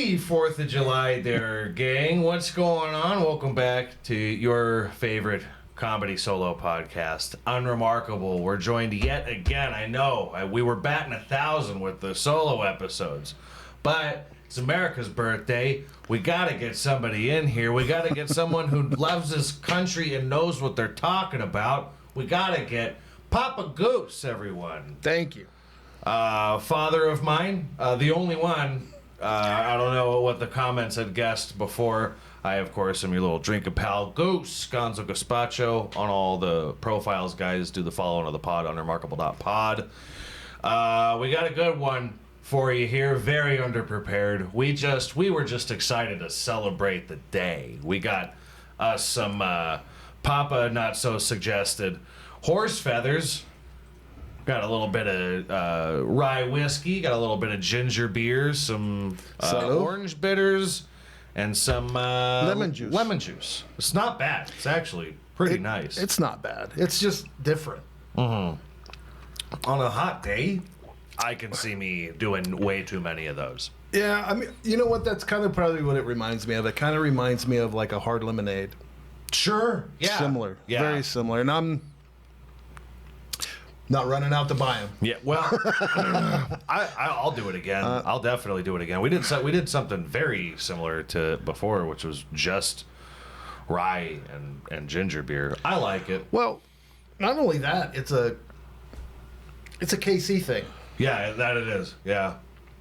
Happy 4th of July there, gang. What's going on? Welcome back to your favorite comedy solo podcast, Unremarkable. We're joined yet again. I know we were batting 1,000 with the solo episodes, but it's America's birthday. We got to get somebody in here. We got to get someone who loves this country and knows what they're talking about. We got to get Papa Goose, everyone. Thank you. Father of mine, the only one. I don't know what the comments had guessed before. I, of course, am your little drinking pal, Goose, Gonzo Gazpacho. On all the profiles, guys, do the following of the pod, unremarkable.pod. We got a good one for you here, very underprepared. We were just excited to celebrate the day. We got some Papa Not So Suggested horse feathers. Got a little bit of rye whiskey, got a little bit of ginger beer, some orange bitters, and some lemon juice. Lemon juice. It's not bad. It's actually pretty nice. It's not bad. It's just different. Mm-hmm. On a hot day, I can see me doing way too many of those. Yeah, I mean, you know what? That's kind of probably what it reminds me of. It kind of reminds me of like a hard lemonade. Sure. Yeah. Similar. Yeah. Very similar. And I'm not running out to buy them. Yeah, well, I'll do it again. I'll definitely do it again. We did something very similar to before, which was just rye and ginger beer. I like it. Well, not only that, it's a KC thing. Yeah, that it is. Yeah.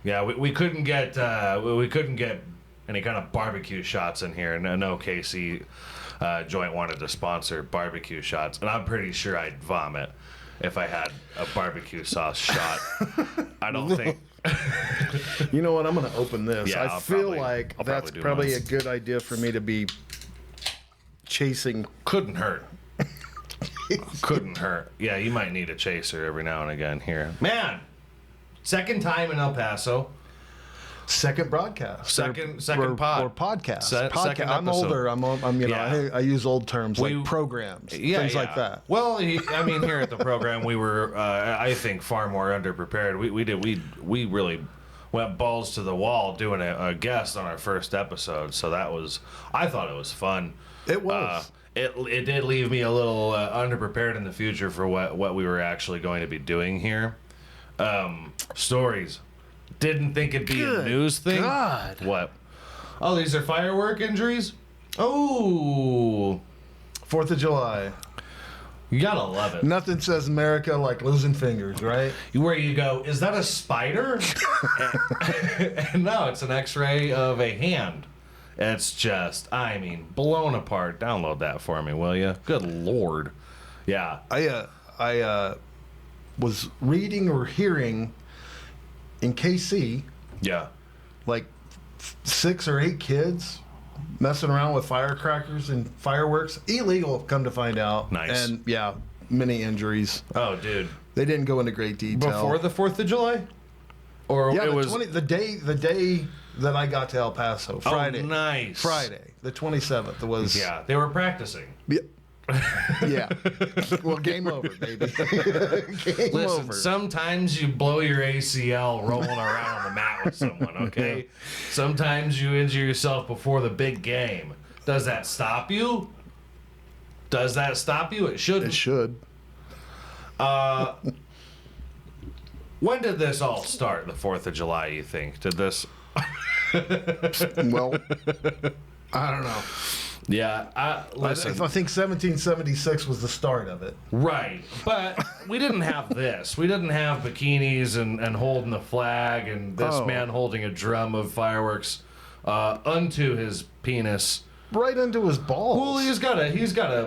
We couldn't get any kind of barbecue shots in here. No KC joint wanted to sponsor barbecue shots, and I'm pretty sure I'd vomit if I had a barbecue sauce shot. I don't think. You know what? I'm going to open this. Yeah, I feel like that's probably a good idea for me to be chasing. Couldn't hurt. Couldn't hurt. Yeah, you might need a chaser every now and again here. Man, second time in El Paso. Second broadcast. Second pod. Or podcast. Second I'm older. I use old terms like programs, things like that. Well, I mean, here at the program, we were, I think, far more underprepared. We really went balls to the wall doing a guest on our first episode. So I thought it was fun. It was. It did leave me a little underprepared in the future for what we were actually going to be doing here. Stories. Didn't think it'd be a news thing. God. What? Oh, these are firework injuries? Oh. 4th of July. You gotta love it. Nothing says America like losing fingers, right? Where you go, is that a spider? And no, it's an x-ray of a hand. It's just, blown apart. Download that for me, will you? Good Lord. Yeah. I was reading or hearing in KC, yeah, like 6 or 8 kids messing around with firecrackers and fireworks. Illegal, come to find out. Nice. And yeah, many injuries. Oh, dude. They didn't go into great detail. Before the 4th of July? Or yeah, it was the day that I got to El Paso, Friday. Oh, nice. Friday, the 27th was. Yeah, they were practicing. Yeah. Yeah. Well, game over, baby. Listen, over. Sometimes you blow your ACL rolling around on the mat with someone, okay? Sometimes you injure yourself before the big game. Does that stop you? It shouldn't. It should. When did this all start, the 4th of July, you think? Did this... Well, I don't know. Yeah, listen. I think 1776 was the start of it. Right, but we didn't have this. We didn't have bikinis and holding the flag and this man holding a drum of fireworks unto his penis. Right into his balls. Well, he's got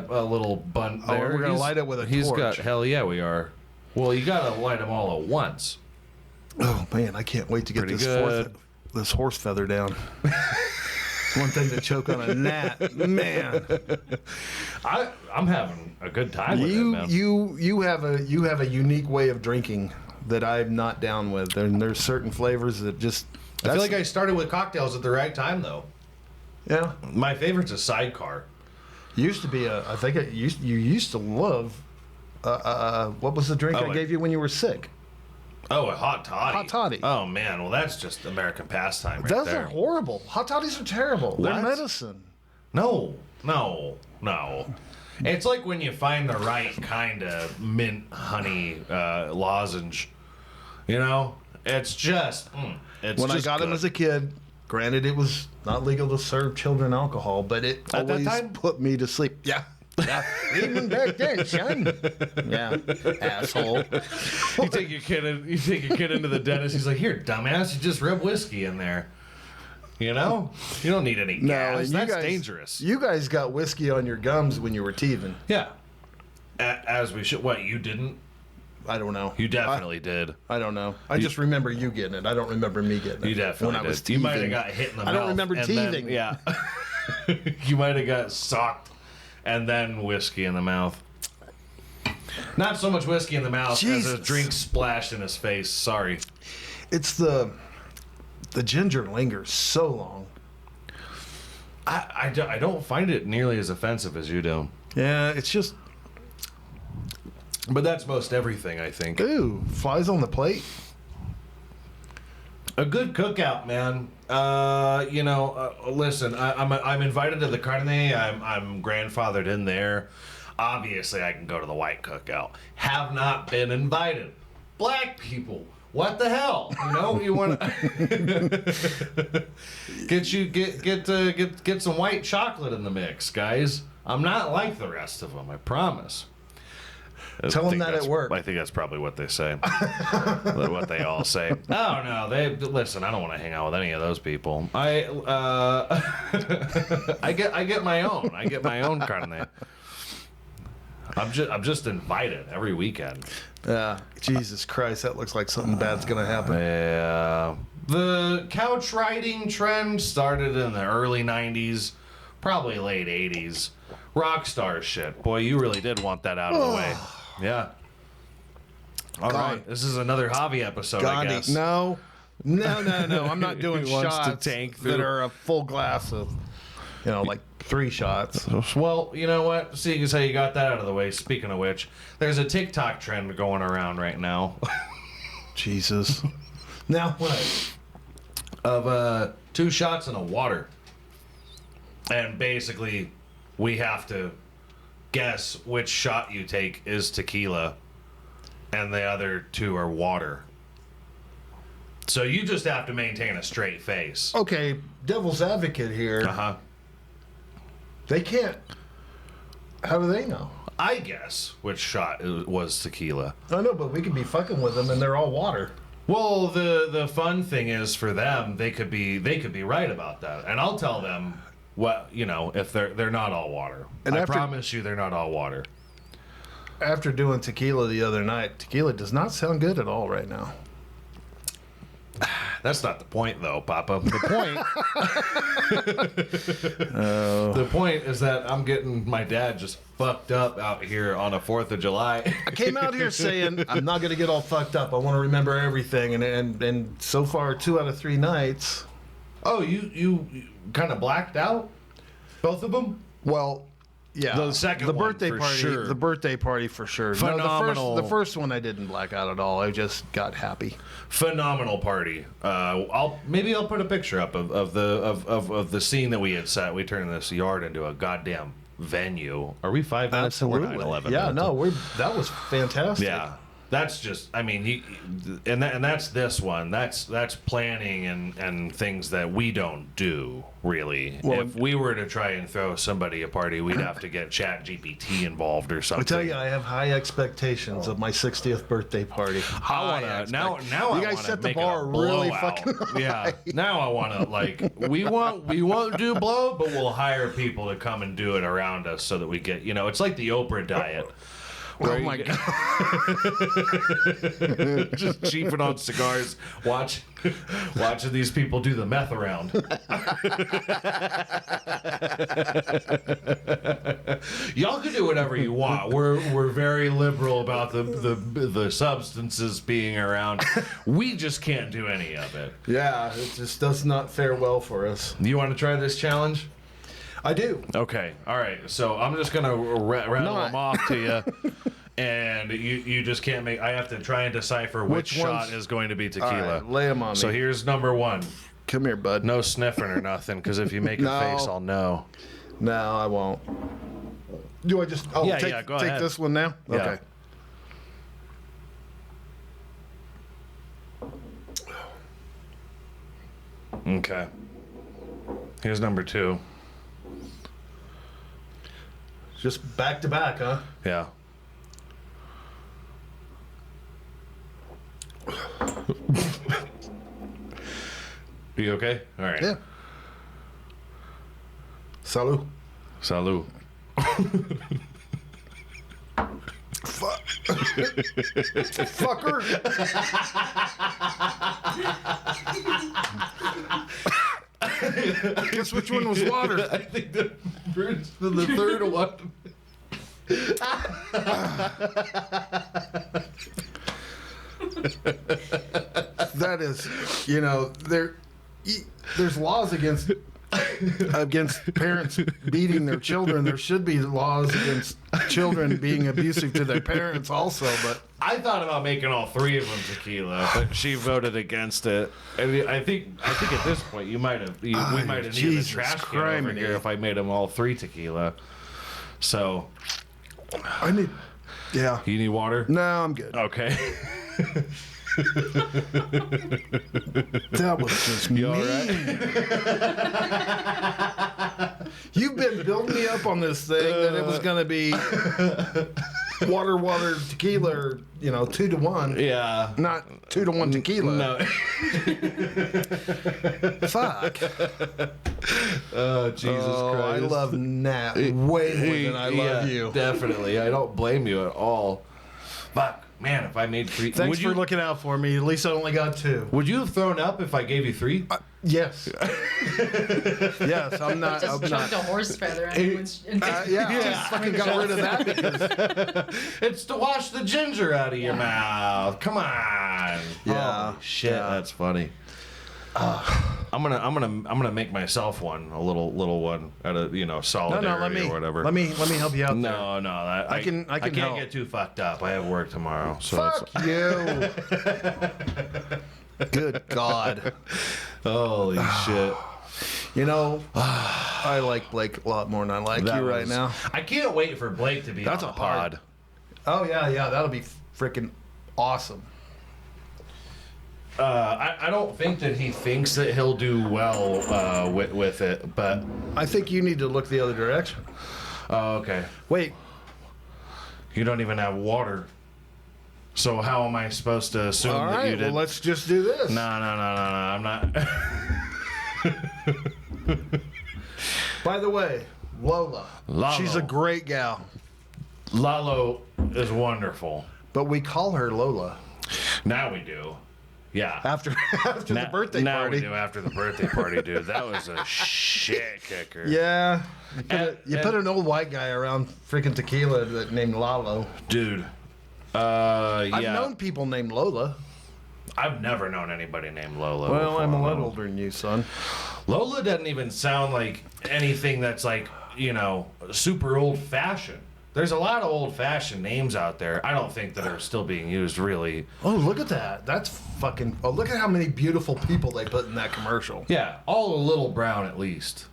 a little bunt there. We're going to light it with a torch. Hell yeah, we are. Well, you got to light them all at once. Oh, man, I can't wait to get this horse feather down. It's one thing to choke on a gnat, man. I'm having a good time with it, man. You have a unique way of drinking that I'm not down with. There's certain flavors that just. I feel like I started with cocktails at the right time, though. Yeah, my favorite's a sidecar. Used to be you used to love. What was the drink I gave you when you were sick? Oh, a hot toddy. Hot toddy. Oh man, well that's just American pastime right Those there. are horrible. Hot toddies are terrible. They're What? medicine. No. It's like when you find the right kind of mint honey lozenge. You know, it's just. It's When just I got him good. as a kid, granted it was not legal to serve children alcohol, but it At that always time? put me to sleep. Yeah. Yeah. Even back then, son. Yeah. Asshole. You take your kid into the dentist. He's like, "Here, dumbass, you just rub whiskey in there." You know, you don't need any gas. you That's guys- dangerous. You guys got whiskey on your gums when you were teething. Yeah, as we should. What, you didn't? I don't know. You definitely did. I don't know. I just remember you getting it. I don't remember me getting it. You definitely when I was did. You might have teething. got hit in the mouth. I don't remember and then- teething. yeah. You might have got socked and then whiskey in the mouth. Not so much whiskey in the mouth as Jesus. a drink splashed in his face. Sorry. It's the ginger lingers so long. I don't find it nearly as offensive as you do. Yeah, it's just But that's most everything, I think. ooh, flies on the plate. A good cookout, man. Listen, I'm invited to the carne. I'm grandfathered in there. Obviously, I can go to the white cookout. Have not been invited. Black people, what the hell? You know, you want to get some white chocolate in the mix, guys. I'm not like the rest of them. I promise. Tell them that that's- at work. I think that's probably what they say. What they all say. Oh no, listen. I don't want to hang out with any of those people. I get my own. I get my own carne. I'm just invited every weekend. Jesus Christ, that looks like something bad's gonna happen. Yeah. The couch riding trend started in the early '90s, probably late '80s. Rockstar shit. Boy, you really did want that out of the way. Yeah. All right. This is another Javi episode, I guess. No. I'm not doing He wants to shots tank that through. are a full glass of, like 3 shots. Well, you know what? Seeing as how you got that out of the way, speaking of which, there's a TikTok trend going around right now. Jesus. Now what? Of 2 shots in a water. And basically, we have to guess which shot you take is tequila and the other 2 are water. So you just have to maintain a straight face. Okay, devil's advocate here. Uh-huh. They can't. How do they know? I guess which shot was tequila. I know, but we could be fucking with them and they're all water. Well, the fun thing is for them, they could be right about that. And I'll tell them if they're not all water. And I after- promise you they're not all water. After doing tequila the other night, tequila does not sound good at all right now. That's not the point, though, Papa. The point. Oh. The point is that I'm getting my dad just fucked up out here on a 4th of July. I came out here saying I'm not going to get all fucked up. I want to remember everything, and so far 2 out of 3 nights. Oh, you kind of blacked out? Both of them? Well, yeah. The second the one, birthday for party. sure. The birthday party for sure. Phenomenal. No, the first one I didn't black out at all. I just got happy. Phenomenal party. I'll put a picture up of the scene that we had set. We turned this yard into a goddamn venue. Are we 5 minutes? We're 9/11 Yeah, minutes. no, that was fantastic. Yeah, that's just. I mean, and that's this one. That's planning and things that we don't do really. Well, if we were to try and throw somebody a party, we'd have to get Chat GPT involved or something. I tell you, I have high expectations of my 60th birthday party. Now you I guys wanna set the make it bar a really blowout. fucking Yeah. Now I want to we won't do blow, but we'll hire people to come and do it around us so that we get it's like the Oprah diet. Oh my god! Just cheaping on cigars, watching these people do the meth around. Y'all can do whatever you want. We're very liberal about the substances being around. We just can't do any of it. Yeah, it just does not fare well for us. You want to try this challenge? I do. Okay. All right. So I'm just gonna rattle them off to you. and you just can't make. I have to try and decipher which shot is going to be tequila. All right, lay them on So me. here's number one. Come here, bud. No sniffing or nothing, because if you make a face, I'll know. No, I won't. Do I just? Oh, Yeah, take go ahead. this one now. Yeah. Okay. Okay. Here's number two. Just back to back, huh? Yeah. Are you okay? All right. Yeah. Salud. Salud. Fucker. Guess which one was water? I think the third one. That is, there's laws against parents beating their children. There should be laws against children being abusive to their parents also, but I thought about making all three of them tequila, but she voted against it. I mean, I think at this point we might have needed a Jesus trash can over criminy. here if I made them all three tequila. So I need, yeah. you need water? No, I'm good. Okay. That was just You mean. all right? You've been building me up on this thing that it was going to be water, tequila, or, 2-to-1. Yeah. Not 2-to-1 tequila. No. Fuck. Oh, Jesus Christ. I love Nat way more than I love you. Definitely. I don't blame you at all. Fuck. Man, if I made three... Thanks for looking out for me. At least I only got 2. Would you have thrown up if I gave you 3? Yes. Yes, I'm not. Just I'm chucked not. a horse feather at him. Just fucking got rid of that because It's to wash the ginger out of your mouth. Come on. Yeah. Holy shit, Yeah. that's funny. I'm gonna make myself one, a little one out of solidarity or whatever. let me help you out. there. No, I can can't help. get too fucked up. I have work tomorrow, so Fuck you. Good God. holy shit. I like Blake a lot more than I like you right now. I can't wait for Blake to be That's on a the pod. Oh yeah, that'll be freaking awesome. I don't think that he thinks that he'll do well with it, but I think you need to look the other direction. oh, okay. Wait, You don't even have water, so how am I supposed to assume all that right. you did? Well, let's just do this. No. I'm not. By the way, Lola. Lalo. She's a great gal, Lalo is wonderful. but we call her Lola Now we do. Yeah. after the birthday now party. we do after the birthday party, dude. That was a shit kicker. Yeah. You And- put an old white guy around freaking tequila that named Lalo. Dude. I've Yeah. known people named Lola. I've never known anybody named Lola. Well, before. I'm a lot older than you, son. Lola doesn't even sound like anything that's like, super old fashioned. There's a lot of old fashioned names out there. I don't think that are still being used really. Oh, look at that. That's fucking... Oh, look at how many beautiful people they put in that commercial. Yeah, all a little brown at least.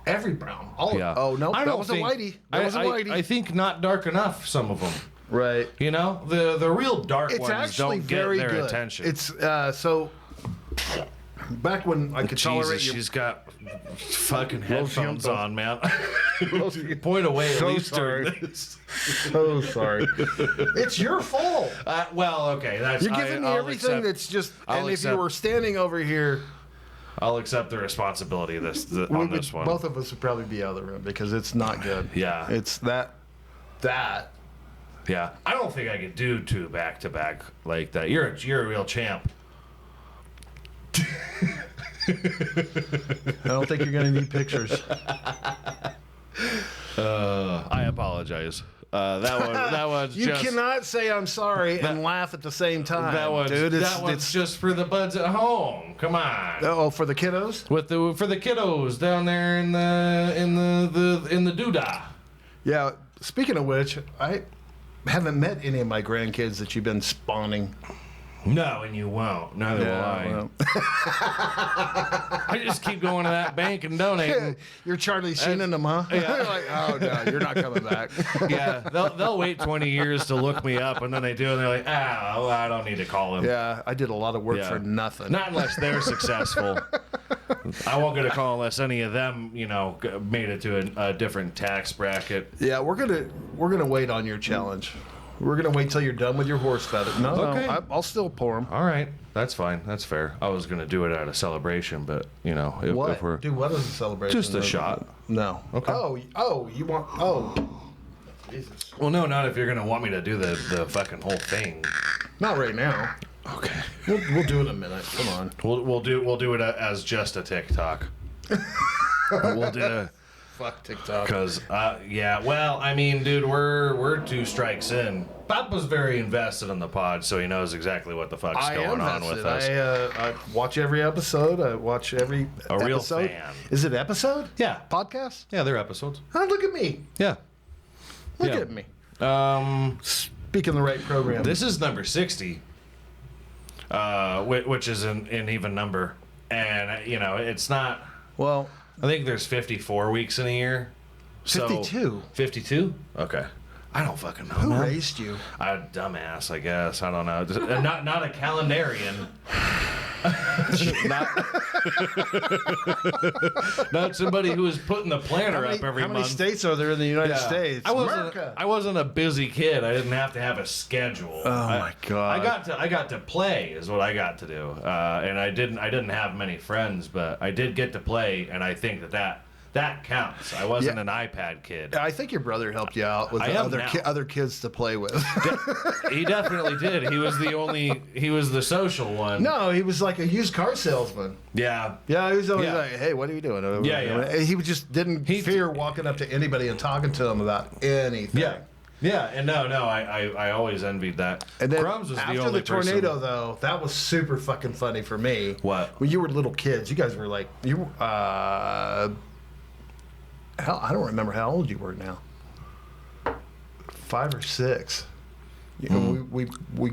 Every brown. All. Yeah. Oh, no, I that don't was think- a whitey. That was a whitey. I think not dark enough, some of them. Right. The real dark It's ones actually don't get very their good. attention. It's, so... Back when I could tolerate Jesus, your... she's got fucking headphones siento. on, man. Point away at So least sorry. during this. So sorry. It's your fault. Well, okay, that's You're giving me I'll everything accept, that's just... I'll And if you accept- were standing over here... I'll accept the responsibility of this on this one. Both of us would probably be out of the room because it's not good. Yeah. It's that. Yeah, I don't think I could do 2 back to back like that. You're a real champ. I don't think you're going to need pictures. I apologize. That one's You just, cannot say I'm sorry and laugh at the same time. that one's, dude. that one's just for the buds at home. Come on. Oh, for the kiddos? For the kiddos down there in the doodah. Yeah. Speaking of which, haven't met any of my grandkids that you've been spawning. No, and you won't. Neither will I. Well. I just keep going to that bank and donating. You're Charlie Sheening them, huh? Yeah. You're like, oh no, you're not coming back. Yeah, they'll wait 20 years to look me up, and then they do, and they're like, well, I don't need to call them. Yeah, I did a lot of work for nothing. Not unless they're successful. I won't get a call unless any of them, made it to a different tax bracket. Yeah, we're gonna wait on your challenge. We're gonna wait till you're done with your horse fetish. No, Okay. I'll still pour them. All right, that's fine. That's fair. I was gonna do it at a celebration, but if we're Do what is a celebration? just a shot. No. Okay. Oh, you want? Oh, Jesus. Well, no, not if you're gonna want me to do the fucking whole thing. Not right now. Okay. We'll do it in a minute. Come on. We'll do it as just a TikTok. We'll do. Fuck TikTok. Because, well, I mean, dude, we're 2 strikes in. Bob was very invested in the pod, so he knows exactly what the fuck's going on with us. I watch every episode. I watch every A real episode. fan. Is it episode? Yeah. Podcast? Yeah, they're episodes. Oh, look at me. Yeah. Look Yeah. at me. Speaking the right program. This is number 60, which is an even number. And, it's not... Well, I think there's 54 weeks in a year. 52. 52? Okay. I don't fucking know. who man. raised you? A dumbass, I guess. I don't know. Not a calendarian. not somebody who is putting the planner up every how many month. states are there in the United Yeah. States? America. I wasn't a busy kid. I didn't have to have a schedule. My God. I got to play is what I got to do. And I didn't have many friends, but I did get to play, and I think that counts. I wasn't an iPad kid. I think your brother helped you out with I the am other now. other kids to play with. He definitely did. He was the social one. No, he was like a used car salesman. Yeah. Yeah, he was always Yeah. like, "Hey, what are you doing?" Yeah. He just didn't fear walking up to anybody and talking to them about anything. Yeah. Yeah, and no, I always envied that. And then Crumbs was after the only the tornado, person. though, that was super fucking funny for me. What? When you were little kids, you guys were like, hell, I don't remember how old you were now. 5 or 6. You know, we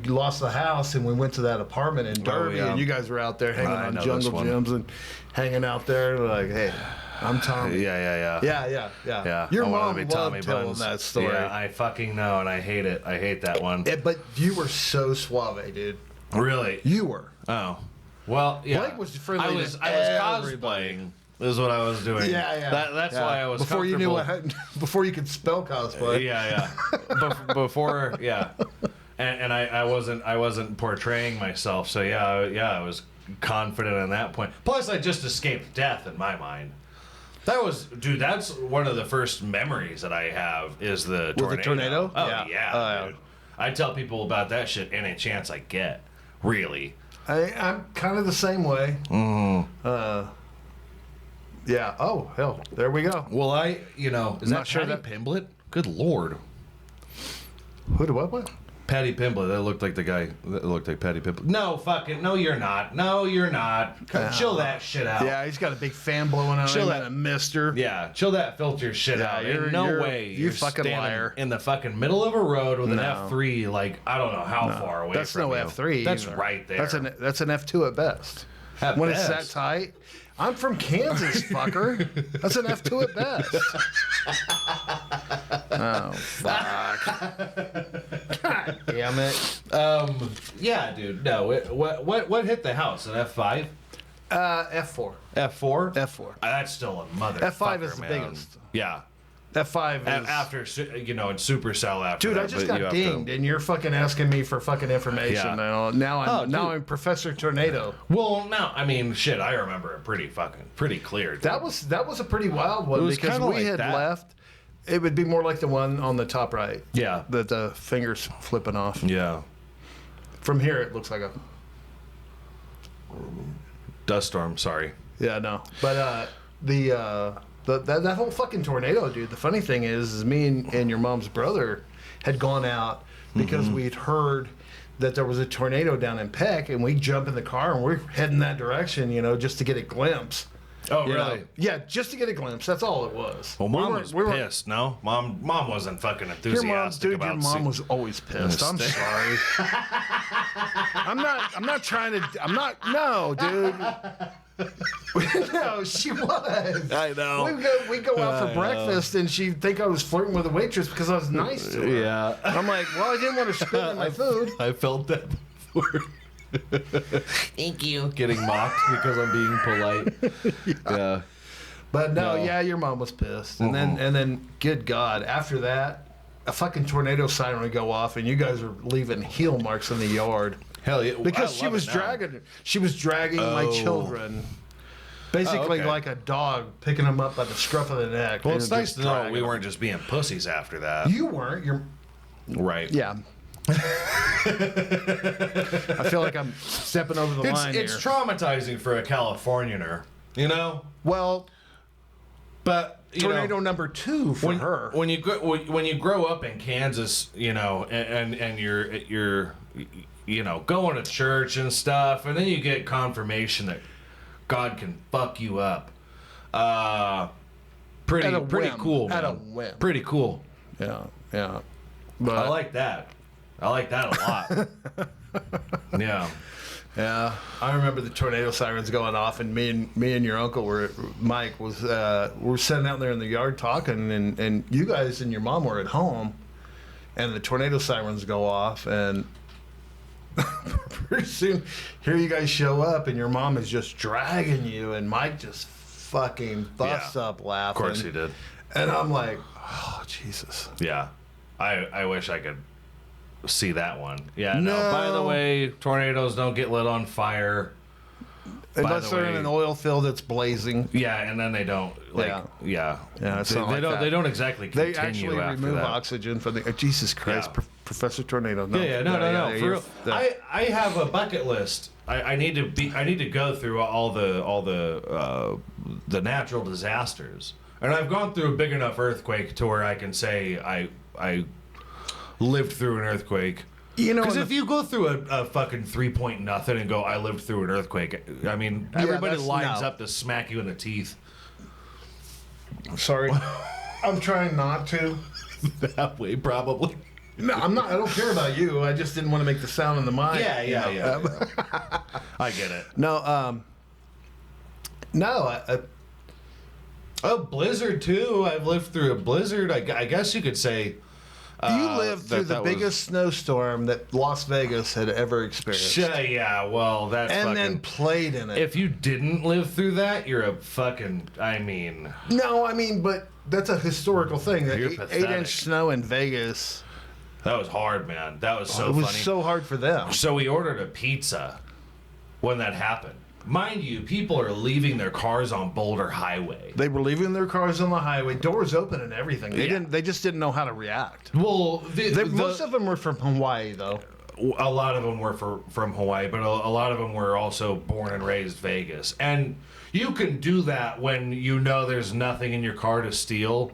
lost the house and we went to that apartment in Derby, yeah. and you guys were out there hanging I on know jungle this one. gyms and hanging out there like, hey, I'm Tommy. Yeah. Yeah. Your I wanted mom to be loved Tommy telling Buns. that story. Yeah, I fucking know, and I hate it. I hate that one. But you were so suave, dude. Really? You were. Oh. Well, yeah. Blake was friendly I was to everybody. cosplaying. Is what I was doing. That's why I was before you knew comfortable. before you could spell cosplay. Yeah. Before, yeah. And I wasn't portraying myself, so I was confident on that point. Plus, I just escaped death in my mind. That's one of the first memories that I have is the tornado. With the tornado? Oh Yeah. yeah, dude. I tell people about that shit any chance I get. Really. I'm kind of the same way. Yeah. Oh hell, there we go. Well, is not that sure Patty that- Pimblett? Good lord. Who do what? Patty Pimblett. That looked like the guy that looked like Patty Pimblett. No, you're not. No, you're not. Chill that shit out. Yeah, he's got a big fan blowing on Chill him that- and a mister. Yeah, chill that filter shit Yeah, out. you're- Ain't no you're- way. you You're fucking standing liar. in the fucking middle of a road with an No. F3, like, I don't know how far away That's from no you. F3. That's either. right there. That's an F2 at best. At when best. it's that tight. I'm from Kansas, fucker. That's an F2 at best. Oh fuck! God damn it. Yeah, dude. No, what hit the house? An F5? F4. F4? F4. That's still a mother. F5 is the biggest. Yeah. F5 is... After, in Supercell after Dude, that, I just but you got have to- dinged, and you're fucking asking me for fucking information. Yeah. Now dude. I'm Professor Tornado. Well, no, I mean, shit, I remember it pretty clear. Dude. That was a pretty wild one It was because kinda we like had that. left. It would be more like the one on the top right. Yeah. The fingers flipping off. Yeah. From here, it looks like a... Dust storm, sorry. Yeah, no. But that whole fucking tornado, dude. The funny thing is me and your mom's brother had gone out because we'd heard that there was a tornado down in Peck, and we jump in the car and we're heading that direction, just to get a glimpse. Oh, You know? really? Yeah, just to get a glimpse. That's all it was. Well, Mom was pissed. No, Mom wasn't fucking enthusiastic Your about. mom was always pissed. I'm sorry. I'm not trying to. I'm not. No, dude. No, she was. I know. We go out for breakfast, and she'd think I was flirting with a waitress because I was nice to her. Yeah. And I'm like, well, I didn't want to spit in my food. I felt that before. Thank you. Getting mocked because I'm being polite. Yeah. But no, yeah, your mom was pissed, and then, good God, after that, a fucking tornado siren would go off, and you guys are leaving heel marks in the yard. Hell yeah! Because she was dragging my children, basically like a dog picking them up by the scruff of the neck. Well, it's and nice just to know dragging we them. weren't just being pussies after that. You weren't. You're Right. yeah. I feel like I'm stepping over the line It's here. traumatizing for a Californianer, you know. Well, But tornado number 2 for her. When you grow up in Kansas, you know, and you're going to church and stuff, and then you get confirmation that God can fuck you up. Pretty whim. cool, man. At a whim. Pretty cool. Yeah. But I like that. I like that a lot. Yeah. Yeah, I remember the tornado sirens going off, and me and your uncle Mike were sitting out there in the yard talking, and you guys and your mom were at home, and the tornado sirens go off, and pretty soon here you guys show up, and your mom is just dragging you, and Mike just fucking busts up laughing. Of course he did. And I'm like, oh Jesus. Yeah. I wish I could see that one. Yeah, no. No. By the way, tornadoes don't get lit on fire. Unless they're in an oil field that's blazing. Yeah, and then they don't. Yeah. It's They not like don't. that. They don't exactly They continue actually after remove that. oxygen from the. Jesus Christ, Yeah. Professor Tornado. No, No. For real. I have a bucket list. I need to go through all the natural disasters, and I've gone through a big enough earthquake to where I can say I lived through an earthquake. You know, Because if you go through a fucking 3 nothing and go, I lived through an earthquake, I mean, everybody lines up to smack you in the teeth. Sorry, I'm trying not to. That way, probably. No, I'm not. I don't care about you. I just didn't want to make the sound in the mic. Yeah. I get it. No, A blizzard, too. I've lived through a blizzard. I guess you could say... you lived through the biggest snowstorm that Las Vegas had ever experienced. Yeah, well, that's and fucking... then played in it. If you didn't live through that, you're a fucking... I mean... No, I mean, but that's a historical thing. That You're 8 pathetic. inch snow in Vegas. That was hard, man. That was so It was funny. so hard for them. So we ordered a pizza when that happened. Mind you, people are leaving their cars on Boulder Highway. They were leaving their cars on the highway, doors open and everything. They Yeah. didn't. They just didn't know how to react. Well, Most of them were from Hawaii, though. a lot of them were from Hawaii, but a lot of them were also born and raised Vegas. And you can do that when you know there's nothing in your car to steal.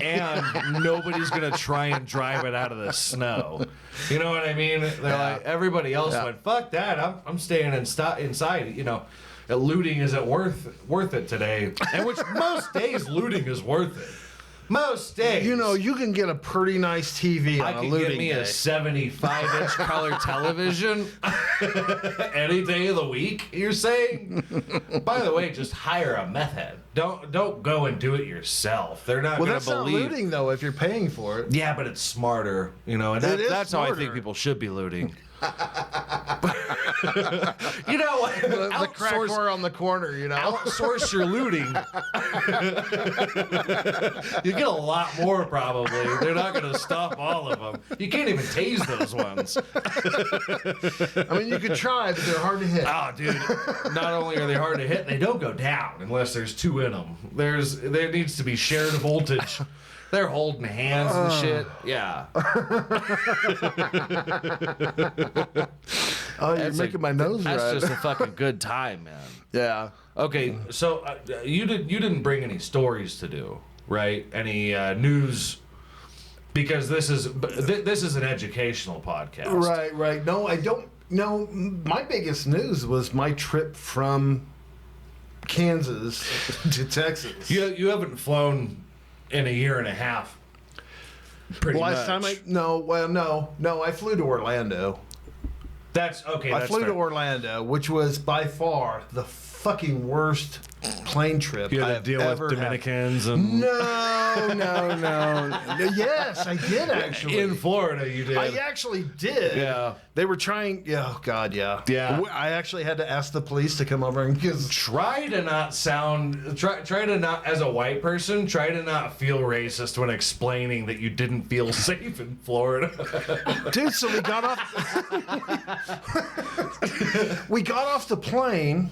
And nobody's gonna try and drive it out of the snow. You know what I mean? They're like, everybody else went, fuck that. I'm staying inside. You know, looting isn't worth it today. And which most days looting is worth it. Most days. You know, you can get a pretty nice TV on I a can looting get me day. a 75-inch color television any day of the week, you're saying? By the way, just hire a meth head. Don't go and do it yourself. They're not Well, going to that's believe. not looting, though, if you're paying for it. Yeah, but it's smarter, you know, and It is that's how I think smarter. people should be looting. You know what? The crack whore on the corner, you know? Outsource your looting. You get a lot more, probably. They're not going to stop all of them. You can't even tase those ones. I mean, you could try, but they're hard to hit. Oh, dude. Not only are they hard to hit, they don't go down unless there's two in them. There needs to be shared voltage. They're holding hands and shit. Yeah. Oh, you're making my nose red. That's just a fucking good time, man. Yeah. Okay, so you didn't bring any stories to do, right? Any news? Because this is an educational podcast. Right. No, I don't. No, my biggest news was my trip from Kansas to Texas. You haven't flown in a year and a half. Pretty Last time much. no, I flew to Orlando. That's okay. I That's flew fair. to Orlando, which was by far the fucking worst plane trip You had to I've deal ever with had. Dominicans and No. Yes, I did actually. in Florida. You did. I actually did. Yeah. They were trying. Oh God, yeah. Yeah. I actually had to ask the police to come over and because Try to not sound. Try to not, as a white person, try to not feel racist when explaining that you didn't feel safe in Florida. dude. So we got off. we got off the plane.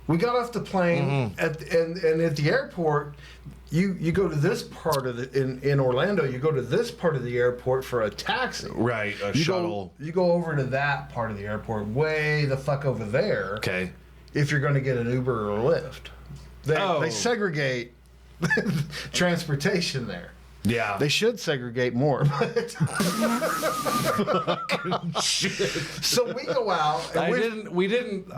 Mm-hmm. and at the airport, you go to this part of the in Orlando. You go to this part of the airport for a taxi. Right, a shuttle. You go over to that part of the airport, way the fuck over there. Okay. If you're going to get an Uber or Lyft, they segregate transportation there. Yeah. They should segregate more. But Shit. so we go out. And We didn't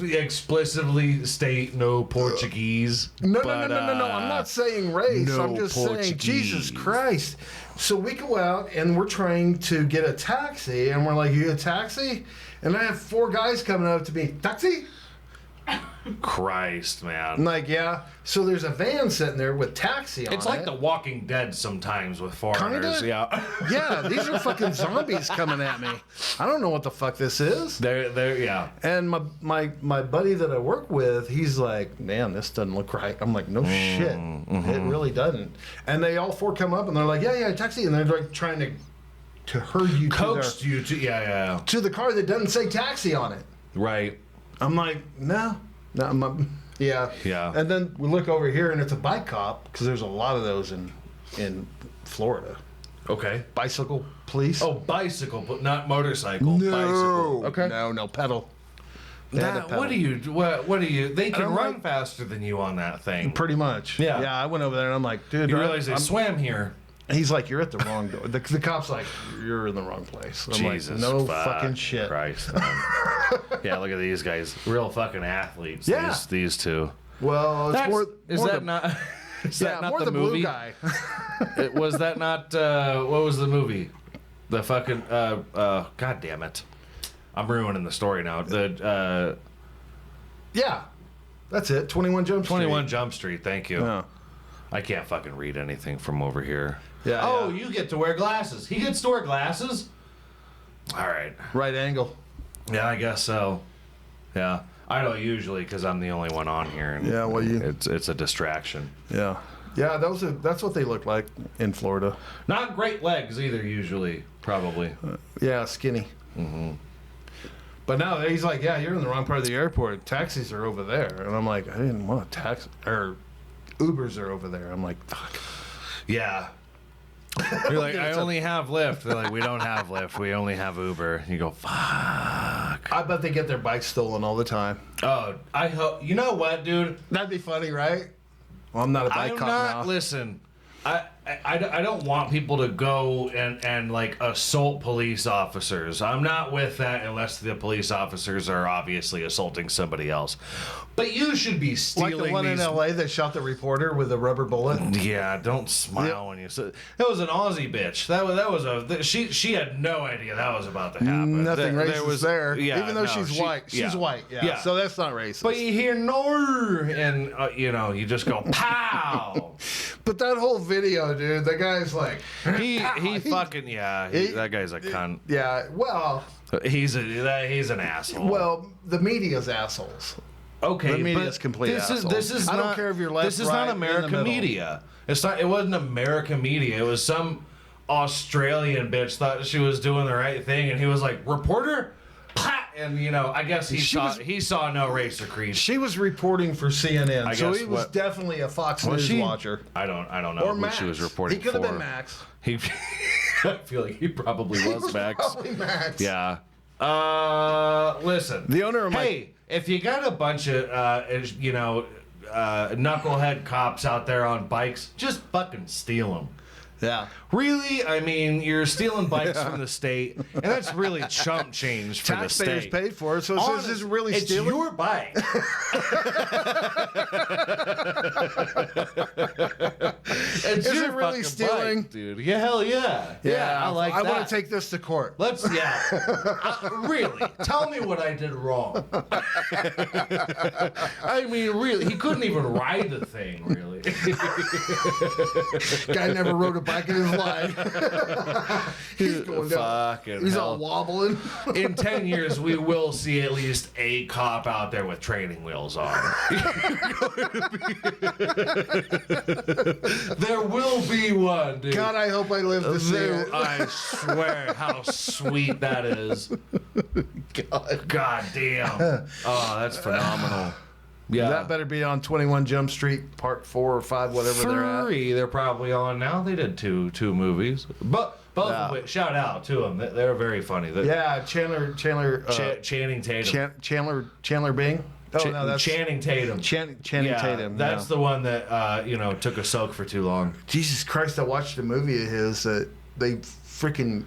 explicitly state no Portuguese. No, but, no. I'm not saying race. no I'm just saying Portuguese. Jesus Christ. So we go out and we're trying to get a taxi, and we're like, "You get a taxi?" And I have 4 guys coming up to me, "Taxi?" Christ, man. I'm like, "Yeah." So there's a van sitting there with taxi on it. It's like The Walking Dead sometimes with foreigners. Kinda? Yeah. Yeah, these are fucking zombies coming at me. I don't know what the fuck this is. They're yeah. And my buddy that I work with, he's like, "Man, this doesn't look right." I'm like, "No shit, it really doesn't." And they all 4 come up and they're like, "Yeah, taxi," and they're like trying to herd you Coaxed you to yeah. to the car that doesn't say taxi on it. Right. I'm like, no, yeah. And then we look over here and it's a bike cop because there's a lot of those in Florida. Okay. Bicycle police. Oh, bicycle, but not motorcycle. Bicycle. Okay. No pedal. They had to pedal. What do you? They can don't run like- faster than you on that thing. Pretty much. Yeah. Yeah, I went over there and I'm like, dude, You realize they I'm- swam here. He's like, "You're at the wrong door." The cop's like, "You're in the wrong place." I'm Jesus, like, "No fuck fucking shit." Christ, man. Yeah, look at these guys, real fucking athletes. Yeah. These two. Well, it's more. Is more that the, not? Is Yeah, that not more the the movie? blue guy. Was that not? What was the movie? The fucking. God damn it! I'm ruining the story now. The Yeah, that's it. 21 Jump Street. 21 Jump Street. Thank you. Yeah. I can't fucking read anything from over here. Yeah. Oh, yeah. you get to wear glasses. He gets to wear glasses. All right. Right angle. Yeah, I guess so. Yeah, I don't usually because I'm the only one on here. And Yeah, well, it's a distraction. Yeah. Yeah, that's what they look like in Florida. Not great legs either. Usually, probably. Yeah, skinny. Mm-hmm. But now he's like, "Yeah, you're in the wrong part of the airport. Taxis are over there." And I'm like, "I didn't want a taxi." Or Ubers are over there. I'm like, "Fuck." Yeah. You're like, I only have Lyft. They're like, we don't have Lyft. We only have Uber. You go, fuck. I bet they get their bikes stolen all the time. Oh, I hope. You know what, dude? That'd be funny, right? Well, I'm not a bike I'm cop not. now. Listen, I don't want people to go and like assault police officers. I'm not with that unless the police officers are obviously assaulting somebody else. But you should be stealing Like the one these. in LA that shot the reporter with a rubber bullet. Yeah, don't smile when you say that was an Aussie bitch. That was she had no idea that was about to happen. Nothing There racist was- there. Yeah, Even though no, she's white. She's white. Yeah. So that's not racist. But you hear no, and you just go pow. But that whole video, dude, the guy's like, he fucking that guy's a cunt. yeah. Well, He's an asshole. the media's assholes. Okay, the media's but complete this assholes. is I not, don't care if you're left, This is right, not in the American middle. media. It wasn't American media. It was some Australian bitch thought she was doing the right thing, and he was like, "Reporter." Pat! And I guess he saw no race or creed. She was reporting for CNN, so guess he was what- definitely a Fox News watcher. I don't know Or who Max. she was reporting He could for. have been Max. He, I feel like he probably was Max. Probably Max. Yeah. Listen. The owner of my- Hey, if you got a bunch of knucklehead cops out there on bikes, just fucking steal them. Yeah. Really? I mean, you're stealing bikes from the state, and that's really chump change for the Taxpayers state. paid for it, so this is really it's stealing. your bike. It's Is your it really fucking stealing? bike, dude? Yeah, hell yeah. I like that. I want to take this to court. Let's, really, tell me what I did wrong. I mean, really, he couldn't even ride the thing, really. Guy never rode a bike in his life. He's going down. Fucking He's hell. all wobbling. In 10 years, we will see at least a cop out there with training wheels on. There will be one, dude. God, I hope I live to see it. I swear, how sweet that is. God damn. Oh, that's phenomenal. Yeah. That better be on 21 Jump Street, Part 4 or 5, whatever they're at. 3 they're probably on now. They did two movies. But both of which, shout out to them. They're very funny. Yeah, Channing Tatum. Chandler Bing. Oh no, that's Channing Tatum. Channing Yeah, Tatum. That's the one that took a soak for too long. Jesus Christ! I watched a movie of his that they freaking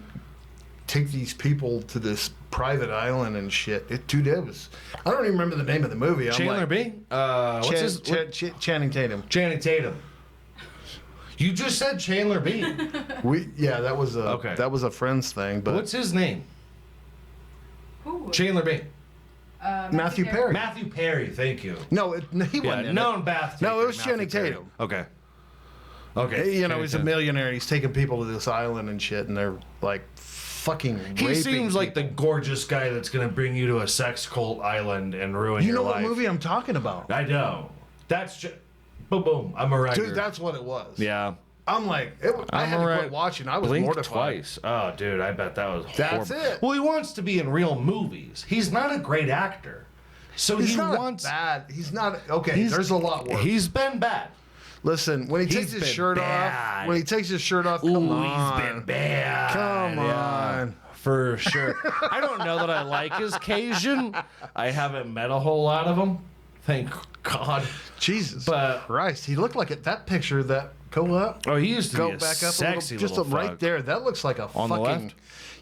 take these people to this private island and shit. Dude, it was. I don't even remember the name of the movie. Chandler Bing. What's his? Channing Tatum. Channing Tatum. You just said Chandler Bing. That was a Friends thing. But what's his name? Who? Chandler Bing. Matthew Perry. Matthew Perry. Thank you. No, he wasn't. In known it. bath. No, it was Matthew Channing Perry. Tatum. Okay. He's Channing a Tatum. millionaire. He's taking people to this island and shit, and they're like fucking. He raping seems like the people. gorgeous guy that's going to bring you to a sex cult island and ruin You your know life. what movie I'm talking about? I know. That's just. Boom, boom. I'm a writer. Dude, that's what it was. Yeah. I'm like, I had to quit watching. I was Blinked mortified. twice. Oh, dude, I bet that was horrible. That's it. Well, he wants to be in real movies. He's not a great actor. So He's he not wants. bad. He's not okay. There's a lot worse. He's been bad. Listen, when he takes his been shirt bad. off, come Ooh, on, he's been bad. come Yeah, on. for sure. I don't know that I like his Cajun. I haven't met a whole lot of them. Thank God. Jesus But- Christ, he looked like it. That picture that go up, Oh, he used to go be a back up sexy a little, just little right fuck. there. That looks like a On the fucking left?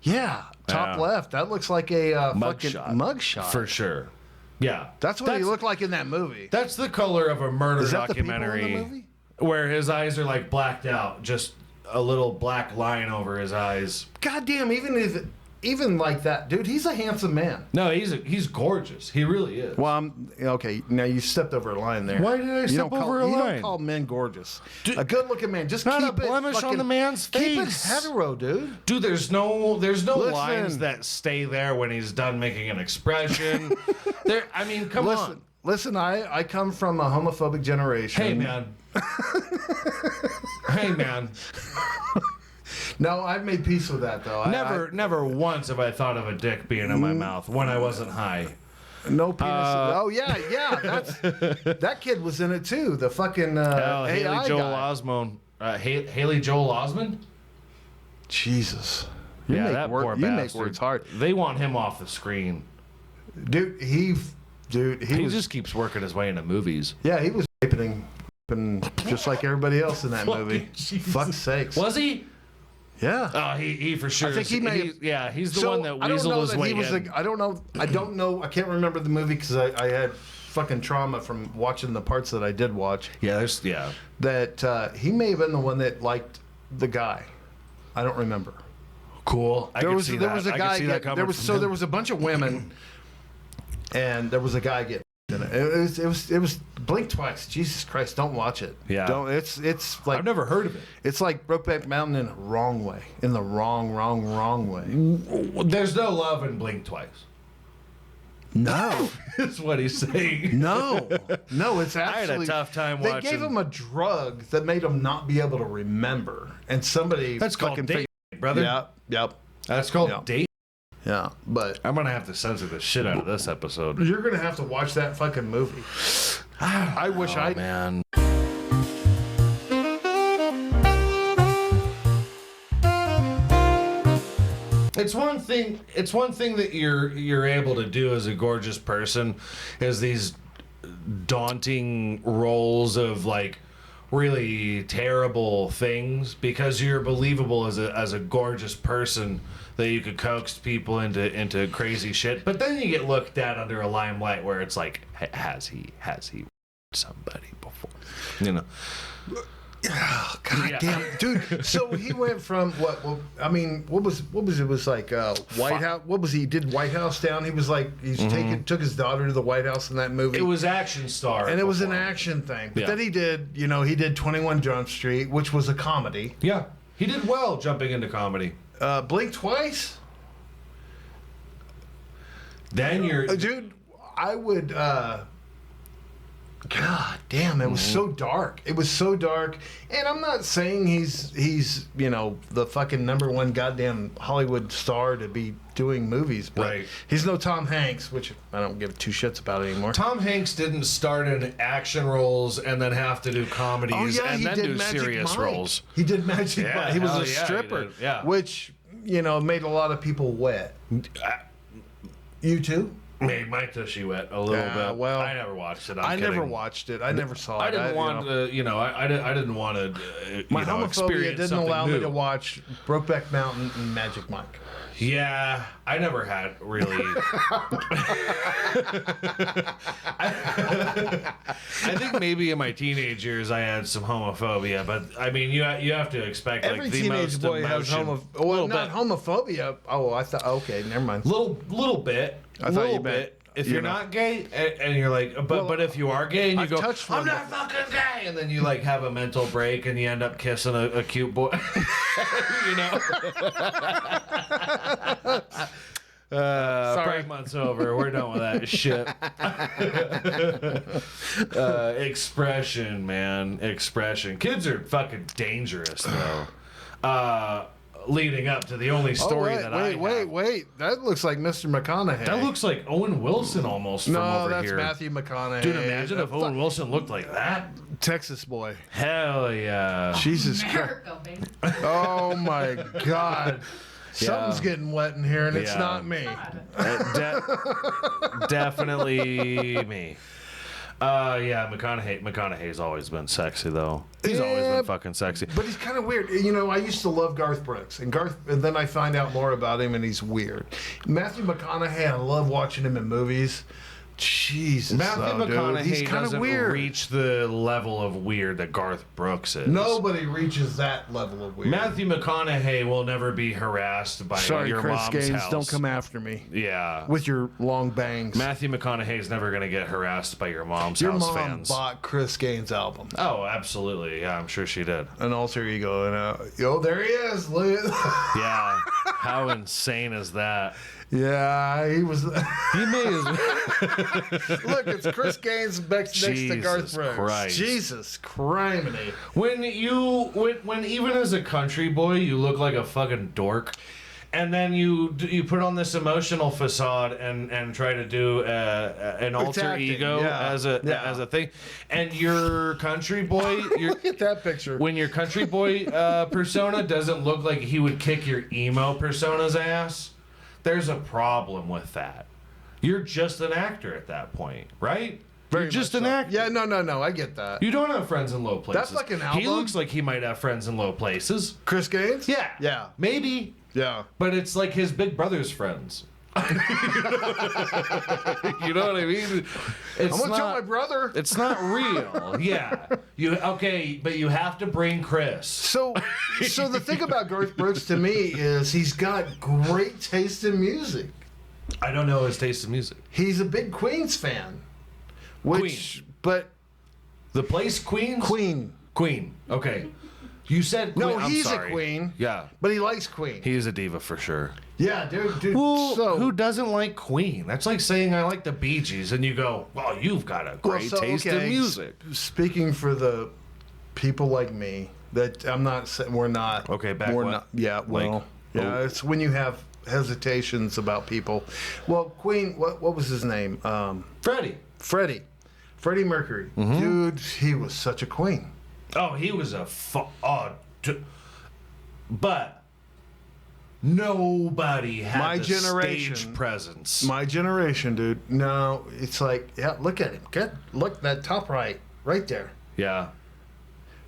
yeah, top Yeah. left. That looks like a fucking mugshot. For sure. Yeah. That's what he looked like in that movie. That's the color of a murder Is that the people in the documentary movie? where his eyes are like blacked out, just a little black line over his eyes. Goddamn, even like that, dude, he's a handsome man. No, he's gorgeous. He really is. Well, okay. Now you stepped over a line there. Why did I step over a You line? don't call men gorgeous. Dude, a good-looking man, just not keep a blemish it fucking, on the man's Keep it face. hetero, dude. Dude, there's no Listen. lines that stay there when he's done making an expression. I mean, come on. Listen. I come from a homophobic generation. Hey, man. Hey, man. No, I've made peace with that though. Never once have I thought of a dick being in my mouth when I wasn't high. No penis. Oh yeah. That's that kid was in it too. The fucking AI Haley Joel guy. Osment. Haley Joel Osment? Jesus. That poor You make bastard. words hard, They want him off the screen. dude. He was just keeps working his way into movies. yeah. He was raping just like everybody else in that movie. Fucking Jesus. Fuck's sakes. Was he? Yeah. Oh, he for sure. I think he may. He's the one that weaseled his way in. I don't know. I don't know. I can't remember the movie because I had fucking trauma from watching the parts that I did watch. Yeah. That he may have been the one that liked the guy. I don't remember. Cool. There was a guy. There was a bunch of women, and there was a guy getting. In it. It was blink twice. Jesus Christ! Don't watch it. Yeah. Don't. It's like I've never heard of it. It's like Brokeback Mountain in the wrong way. In the wrong way. There's no love in Blink Twice. No. That's what he's saying. No, it's actually. I had a tough time watching. They gave him a drug that made him not be able to remember, and somebody. That's called fucking date, brother. Yep. That's called Yeah. date. Yeah, but I'm gonna have to censor the shit out of this episode. you're gonna have to watch that fucking movie. I wish Oh, I. man. It's one thing that you're able to do as a gorgeous person is these daunting roles of like really terrible things because you're believable as a gorgeous person that you could coax people into crazy shit. But then you get looked at under a limelight where it's like, has he somebody before? You know. Oh, God damn, dude. So he went from what? Well, I mean, what was it? Was like White House. What was he? Did White House down? He was like took his daughter to the White House in that movie. It was Action Star, and it was an action thing. But Yeah. then he did 21 Jump Street, which was a comedy. Yeah, he did well jumping into comedy. Blink Twice. Then you're Dude, I would. God damn, it was so dark. It was so dark, and I'm not saying he's the fucking #1 goddamn Hollywood star to be doing movies, but Right. he's no Tom Hanks, which I don't give two shits about anymore. Tom Hanks didn't start in action roles and then have to do comedies and he then did do Magic serious Mike. roles. He did Magic Yeah, Mike. He was hell a yeah, he stripper, did, yeah. which made a lot of people wet. You too? Made my tushy wet a little bit. well, I never watched it. I I'm never kidding. watched it. I never saw it. I didn't want to, I didn't want to, My homophobia experience didn't something allow new. me to watch Brokeback Mountain and Magic Mike. Yeah, I never had really. I think maybe in my teenage years I had some homophobia, but I mean, you have to expect Every like the teenage most boy has emotion. not homophobia. Oh, I thought. Okay, never mind. Little bit. I thought little you meant, bit. If you're not gay, and you're like, but if you are gay and you I've go, touched I'm one not fucking gay, and then you like have a mental break and you end up kissing a cute boy, you know. Sorry. Pride month's over. We're done with that shit. Expression, man. Expression. Kids are fucking dangerous, though. Leading up to the only story that I have. Wait. That looks like Mr. McConaughey. That looks like Owen Wilson almost from no, over that's here. Matthew McConaughey. Dude, imagine if Owen Wilson looked like that. Texas boy. Hell yeah. Jesus Christ. America, baby. Oh my God. Something's getting wet in here, and it's Yeah. not me. Definitely me. Yeah, McConaughey's always been sexy though. He's always Yeah, been fucking sexy. But he's kind of weird. I used to love Garth Brooks, and then I find out more about him, and he's weird. Matthew McConaughey, I love watching him in movies. Jesus, Matthew dude, McConaughey he's kind doesn't of weird. reach the level of weird that Garth Brooks is. Nobody reaches that level of weird. Matthew McConaughey will never be harassed by Sorry, your Chris mom's Gaines, house. don't come after me Yeah. with your long bangs. Matthew McConaughey's never going to get harassed by your mom's Your house mom fans. bought Chris Gaines' album, Oh, absolutely. Yeah, I'm sure she did. An Alter Ego, and there he is. Look at Yeah. How insane is that? yeah, he was. He may as Look, it's Chris Gaines next to Garth Jesus Brooks. Christ. Jesus criminy. when even as a country boy you look like a fucking dork, and then you put on this emotional facade and try to do an alter acting, ego yeah. as a thing, and your country boy, Look at that picture. when your country boy persona doesn't look like he would kick your emo persona's ass, there's a problem with that. You're just an actor at that point, right? You're just much an so. actor. Yeah, no, I get that. You don't have friends in low places. That's like an He album. looks like he might have friends in low places. Chris Gaines? Yeah. Yeah. Maybe. Yeah. But it's like his big brother's friends. You know what I mean? It's I'm gonna tell not- my brother. It's not real. Yeah. But you have to bring Chris. So the thing about Garth Brooks to me is he's got great taste in music. I don't know his taste in music. He's a big Queens fan. But The place Queens? Queen. Okay. You said Queen. no, I'm he's sorry. a Queen. Yeah. But he likes Queen. He's a diva for sure. Yeah, dude. Well, so who doesn't like Queen? That's like saying I like the Bee Gees, and you go, "Well, you've got a great taste in music." Speaking for the people like me, that I'm not saying we're not. Okay, back we're what? not. Yeah, well, Like, yeah. oh. It's when you have hesitations about people. Well, Queen. What was his name? Freddie. Freddie Mercury. Mm-hmm. Dude, he was such a queen. Oh, he was but nobody had My the generation. stage presence. My generation, dude. No, it's like, yeah, look at him. Look, that top right there. Yeah.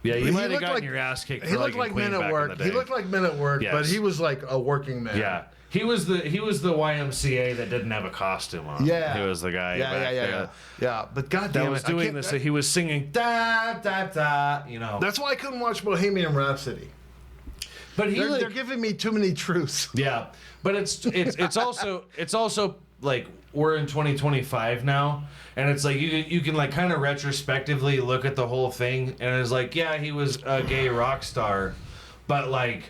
Yeah, you He might have looked gotten like- your ass kicked. He for looked like men at work. He looked like men at work, Yes. but he was like a working man. Yeah, he was the YMCA that didn't have a costume on. Yeah. he was the guy. Yeah, back yeah, there yeah, yeah. But goddamn, that was doing this. He was singing da da da. You know. That's why I couldn't watch Bohemian Rhapsody. But They're giving me too many truths. Yeah, but it's also like we're in 2025 now, and it's like you can like kind of retrospectively look at the whole thing, and it's like, yeah, he was a gay rock star, but like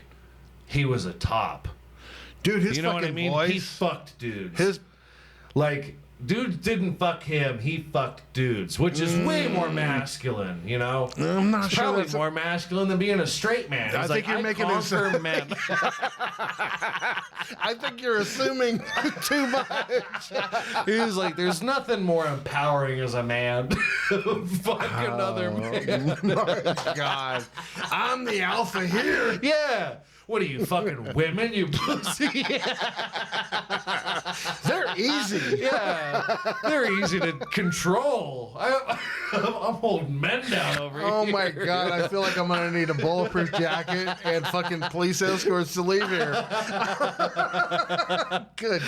he was a top. Dude, his You know what I fucking mean? voice. He fucked dudes. His like dudes didn't fuck him. He fucked dudes, which is way more masculine. You know, I'm not it's sure probably that's more masculine than being a straight man. I He's think like, you're making it conquer sound- men. I think you're assuming too much. He's like, there's nothing more empowering as a man. Fuck another man. My God, I'm the alpha here. Yeah. What are you, fucking women, you pussy? They're easy. Yeah. They're easy to control. I'm holding men down over here. Oh my God, I feel like I'm gonna need a bulletproof jacket and fucking police escorts to leave here. Good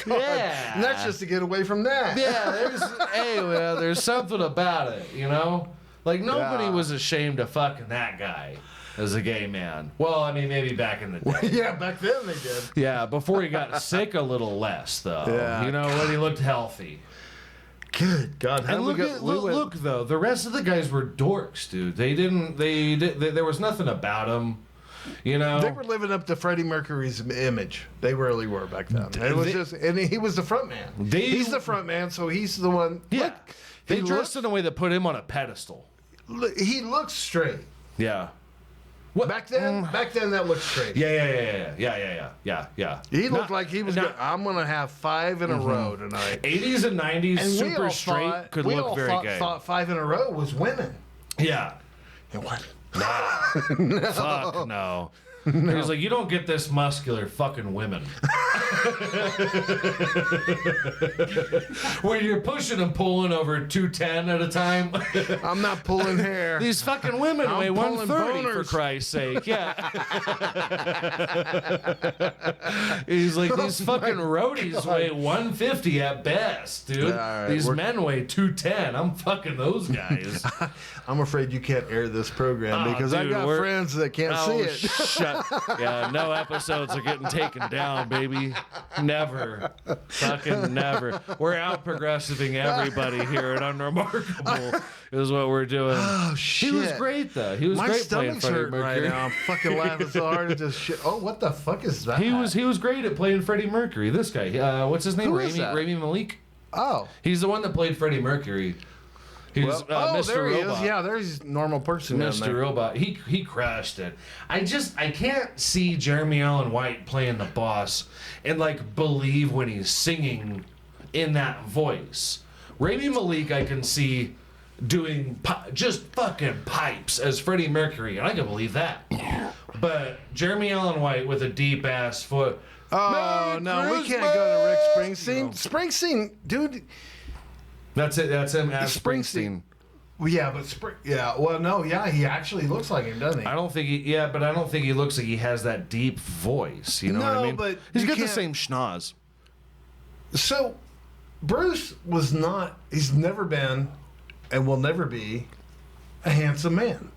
God. Yeah. And that's just to get away from that. Yeah, there's something about it, you know? Like, nobody Yeah. was ashamed of fucking that guy as a gay man. Well, I mean, maybe back in the day. Yeah, back then they did. Yeah, before he got sick a little less, though. Yeah. You know, when he looked healthy. Good God, how And did look, though, the rest of the guys were dorks, dude. There was nothing about them, you know? They were living up to Freddie Mercury's image. They really were back then. It was and he was the front man. He's the front man, so he's the one. Yeah. Look, They he dressed in a way that put him on a pedestal. he looks straight. Yeah. What? Back then, that looked straight. Yeah. He looked like he was. I'm gonna have 5 in a row tonight. 80s and 90s, And we super all straight, thought, could we look all very thought, gay. thought 5 in a row was winning. Yeah. And what? Fuck no. He was like, you don't get this muscular fucking women. When you're pushing and pulling over 210 at a time. I'm not pulling hair. These fucking women I'm weigh pulling 130 for boners. Christ's sake. Yeah. He's like, these fucking roadies weigh 150 at best, dude. Yeah, all right, These we're- men weigh 210. I'm fucking those guys. I'm afraid you can't air this program Oh, because I dude, got we're- friends that can't see it. Shut. Yeah, no episodes are getting taken down, baby. Never. Fucking never. We're out progressiving everybody here at Unremarkable is what we're doing. Oh shit! He was great, though. He was My great playing stomach's Freddie hurting right Mercury. now. I'm fucking laughing so hard at this shit. Oh, what the fuck is that? He was great at playing Freddie Mercury. This guy, what's his name? Who is that? Rami Malek. Oh. He's the one that played Freddie Mercury. He's Mr. there he Robot. is. Yeah, there's a normal person down Mr. there. Robot. He crashed it. I can't see Jeremy Allen White playing the boss and like believe when he's singing in that voice. Rami Malek I can see doing just fucking pipes as Freddie Mercury, and I can believe that. But Jeremy Allen White with a deep ass foot. Oh, Merry no, we can't go to Rick Christmas! Springsteen. You know. Springsteen, dude. That's it. That's him as Springsteen. Well, yeah, but well, no, yeah, he actually looks like him, doesn't he? I don't think but I don't think he looks like he has that deep voice. You know what I No, mean? but he's you got the can't- same schnoz. So, Bruce was not, he's never been and will never be a handsome man.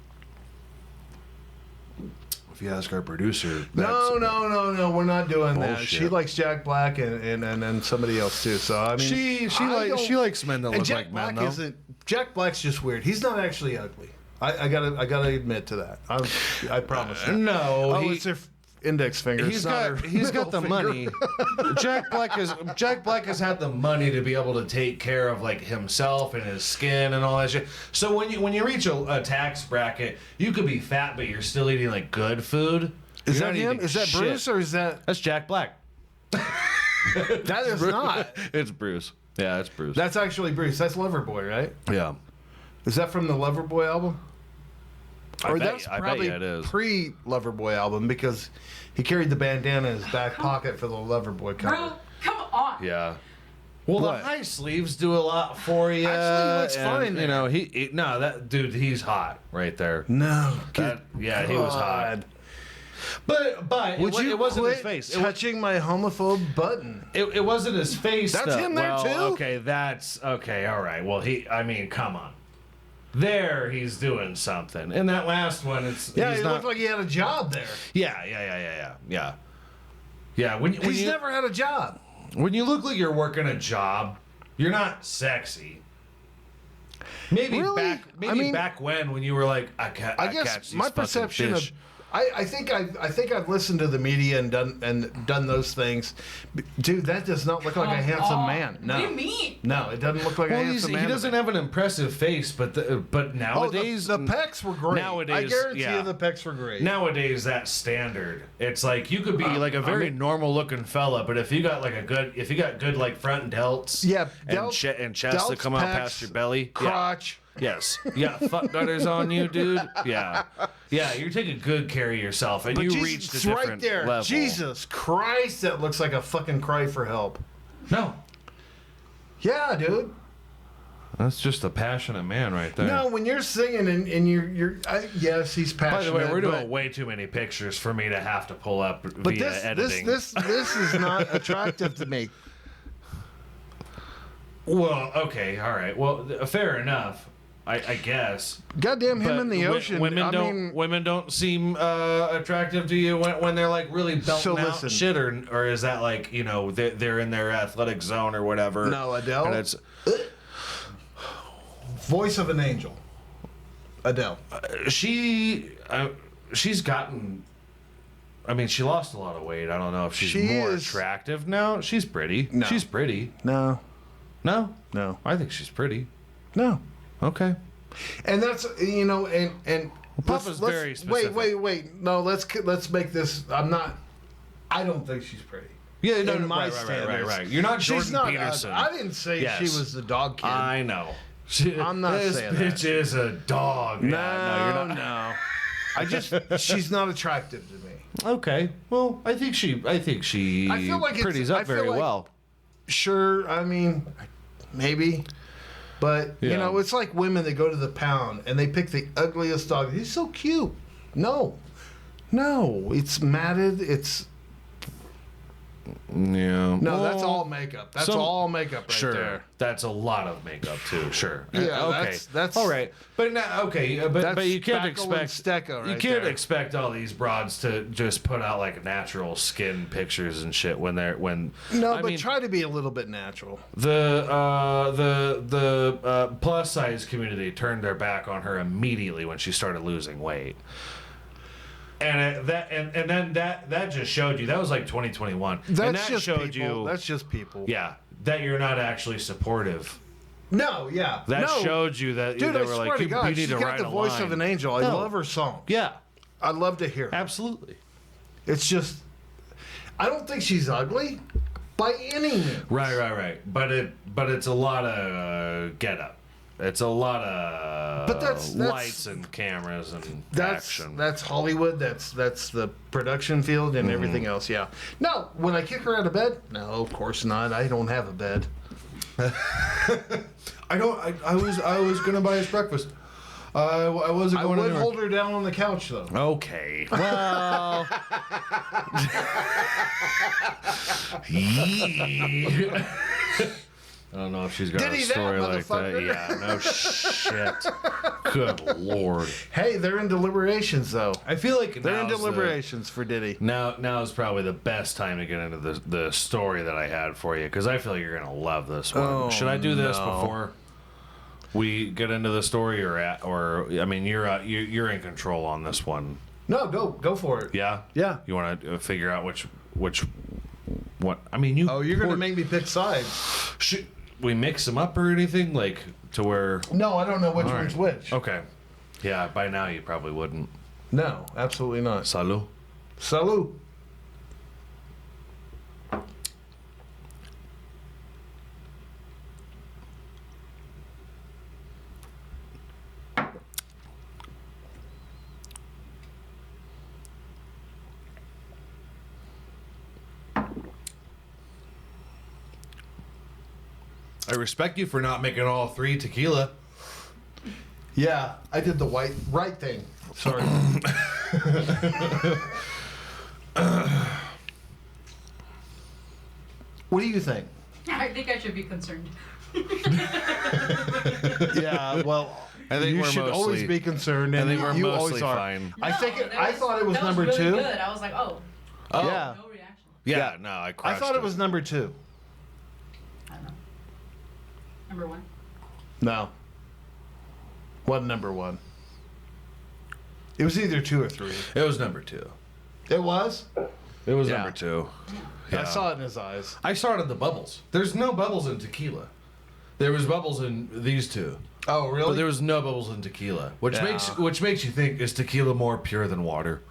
If you ask our producer, No, we're not doing that. Bullshit. She likes Jack Black and somebody else too. So I mean, she likes men that and look Jack like Black men though. isn't. Jack Black's just weird. He's not actually ugly. I gotta admit to that. I promise. You. No, Oh, it's her index finger. he's It's not her got the middle finger. money. Jack Black has had the money to be able to take care of like himself and his skin and all that shit. So when you reach a tax bracket, you could be fat, but you're still eating like good food. Is You're that not him? eating Is that shit. Bruce or is that? That's Jack Black. That is not. It's Bruce. Yeah, it's Bruce. That's actually Bruce. That's Loverboy, right? yeah. Is that from the Loverboy album? I bet that's you- I bet probably you it is. pre-Loverboy album because he carried the bandana in his back pocket for the Loverboy cover. Bro, come on. Yeah. Well, What? the high sleeves do a lot for you. Actually, he looks and, fine You know, there. no, that dude, he's hot right there. No. Yeah, he was hot. But Would it you wasn't his quit face. touching my homophobe button? It wasn't his face. That's though. him there, well, too? Okay, that's okay. All right. Well, I mean, come on. There, he's doing something. In that last one, Yeah, he's he not, looked like he had a job there. Yeah. When He's you never had a job. when you look like you're working a job, you're not sexy. Maybe Really? back when you were like, I I catch guess these my fucking perception fish. of I think I've listened to the media and done those things. Dude, that does not look like a handsome man. No. What do you mean? No, it doesn't look like a Well, handsome man. he to doesn't me. have an impressive face, but nowadays the pecs were great. Nowadays, I guarantee yeah. you the pecs were great. Nowadays, that's standard. It's like you could be like a very normal looking fella, but if you got good like front delts, Yeah, and chest that delts, come out pecs, past your belly, crotch. Yes. Yeah, fuck gutters on you, dude. Yeah. Yeah, you're taking good care of yourself, and But you Jesus, reached a it's different right there. level. Jesus Christ, that looks like a fucking cry for help. No. Yeah, dude. That's just a passionate man right there. No, when you're singing and yes, he's passionate. By the way, we're doing but- way too many pictures for me to have to pull up But via editing. this is not attractive to me. Well, okay, all right. Well, fair enough, I guess. Goddamn him But in the ocean. Women don't seem attractive to you when they're like really belting So out listen. shit, or is that like they're in their athletic zone or whatever? No, Adele. And it's Voice of an angel. Adele. she's gotten. I mean, she lost a lot of weight. I don't know if she's She more is- attractive now. She's pretty. No. She's pretty. No. No, No. I think she's pretty. No. Okay. And that's and Papa's very specific. wait. No, let's make this. I don't think she's pretty. Yeah, no, In no, my right. standards. You're not Jordan She's not. Peterson. I didn't say Yes. she was the dog kid. I know. I'm not this saying bitch is a dog. no, you're not. no. She's not attractive to me. Okay. Well, I think she I feel like it's- pretties I up feel very like- well. Sure, I mean, maybe. But, Yeah. it's like women that go to the pound and they pick the ugliest dog. He's so cute. No. It's matted. It's. Yeah. No, that's all makeup. That's all makeup right sure. there. That's a lot of makeup too. Sure. Yeah, Okay. that's- all right. But now, okay. But That's you can't spackle and expect stecco you right can't there. expect all these broads to just put out like natural skin pictures and shit when No, I but mean, try to be a little bit natural. the plus size community turned their back on her immediately when she started losing weight. And then that just showed you that was like 2021. And that That's just showed people. you That's just people. yeah, that you're not actually supportive. No, yeah. That no. showed you that Dude, they I were swear like to you God, need she's to got write the a voice line. of an angel. I No. love her song. Yeah, I love to hear her. absolutely. It's just, I don't think she's ugly by any means. Right. But it's a lot of get up. It's a lot of But that's- lights and cameras and action. That's Hollywood. That's the production field and everything else. Yeah. No, when I kick her out of bed, no, of course not. I don't have a bed. I was gonna buy us breakfast. I wasn't I going would anywhere. hold her down on the couch though. Okay. Well. I don't know if she's got Diddy a that, story like that. motherfucker. Yeah, no shit. Good lord. Hey, they're in deliberations though. I feel like They're in now's deliberations for Diddy. Now is probably the best time to get into the story that I had for you because I feel like you're gonna love this one. Oh, Should I do this no. before we get into the story, or I mean you're in control on this one? No, go for it. Yeah. Yeah. You want to figure out which what? I mean you. Oh, you're gonna make me pick sides. Should we mix them up or anything like to where? No, I don't know which All one's right. which. Okay. Yeah. By now you probably wouldn't. No, absolutely not. Salud. Salud. I respect you for not making all 3 tequila. Yeah, I did the right thing. Sorry. What do you think? I think I should be concerned. Yeah, well, I think you we're should mostly- always be concerned, and I think we're you mostly always are. fine. I think that I thought it was that number really 2. Good. I was like, oh, Oh, Yeah. no reaction. yeah, no, I I crushed thought it was number 2. I don't know. Number 1. No. Wasn't number 1. It was either 2 or 3. It was number 2. It was? It was Yeah. number 2. I Yeah. saw it in his eyes. I saw it in the bubbles. There's no bubbles in tequila. There was bubbles in these 2. Oh, really? But there was no bubbles in tequila, which Yeah. makes you think, is tequila more pure than water?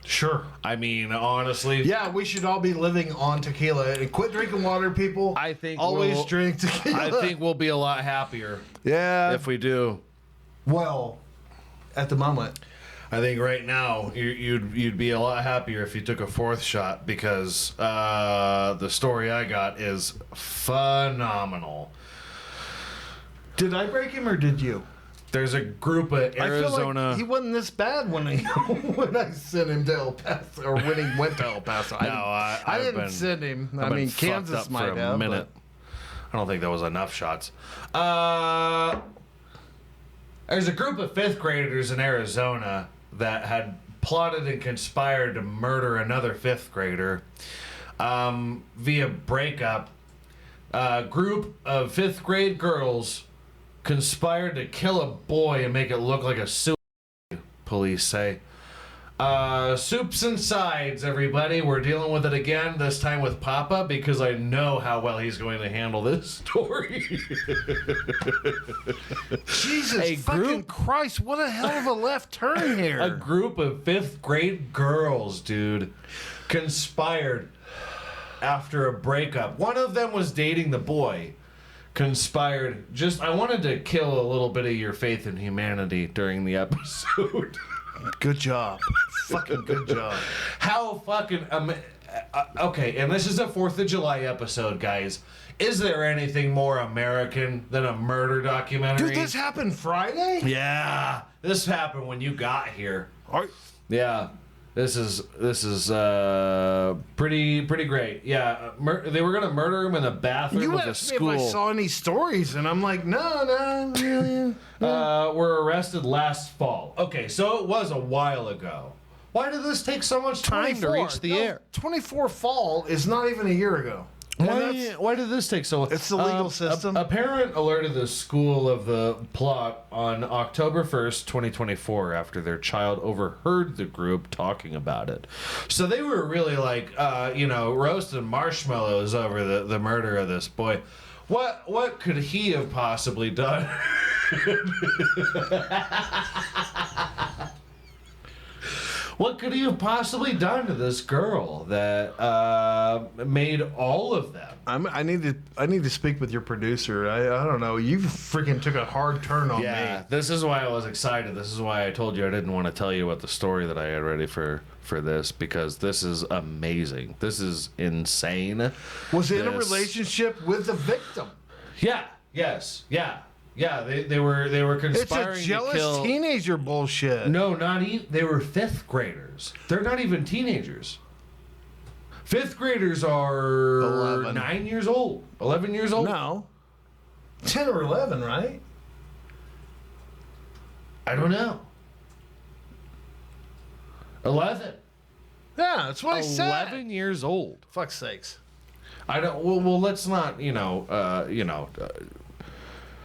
Sure. I mean, honestly, Yeah, we should all be living on tequila and quit drinking water, people. I think always we'll- drink tequila. I think we'll be a lot happier Yeah. if we do. Well, at the moment. I think right now you'd be a lot happier if you took a 4th shot because the story I got is phenomenal. Did I break him or did you? There's a group of I feel Arizona. like he wasn't this bad when when I sent him to El Paso, or when he went to El Paso. I I've didn't been- send him. I've I been mean, fucked Kansas up might for a have. minute. I don't think that was enough shots. There's a group of 5th graders in Arizona that had plotted and conspired to murder another 5th grader via breakup. A group of 5th grade girls conspired to kill a boy and make it look like a suicide, police say. Soups and sides, everybody. We're dealing with it again, this time with Papa, because I know how well he's going to handle this story. Jesus A fucking group- Christ, what a hell of a left turn here. A group of 5th grade girls, dude, conspired after a breakup. One of them was dating the boy. Conspired. I wanted to kill a little bit of your faith in humanity during the episode. Good job. Fucking good job. How fucking okay, and this is a 4th of July episode, guys. Is there anything more American than a murder documentary? Dude, this happened Friday? Yeah, this happened when you got here. Are- Yeah, this is pretty great. Yeah, they were gonna murder him in the bathroom You of the asked me school. if I saw any stories, and I'm like, no, really. Were arrested last fall. Okay, so it was a while ago. Why did this take so much time to reach the air? 24 fall is not even a year ago. And that's- Why did this take so long? It's the legal system. A parent alerted the school of the plot on October 1st, 2024, after their child overheard the group talking about it. So they were really like, roasting marshmallows over the murder of this boy. What could he have possibly done? What could he have possibly done to this girl that made all of them? I need to speak with your producer. I don't know. You freaking took a hard turn on Yeah, me. this is why I was excited. This is why I told you I didn't want to tell you about the story that I had ready for this, because this is amazing. This is insane. Was it in a This- relationship with the victim? Yeah. Yes. Yeah. Yeah. They were It's conspiring a jealous to kill. teenager bullshit. No, not even. They were 5th graders. They're not even teenagers. 5th graders are 11. 9 years old, 11 years old. No. 10 or 11, right? I don't know. 11. Yeah, that's what I said. 11 years old. Fuck's sakes. I don't. Well, let's not.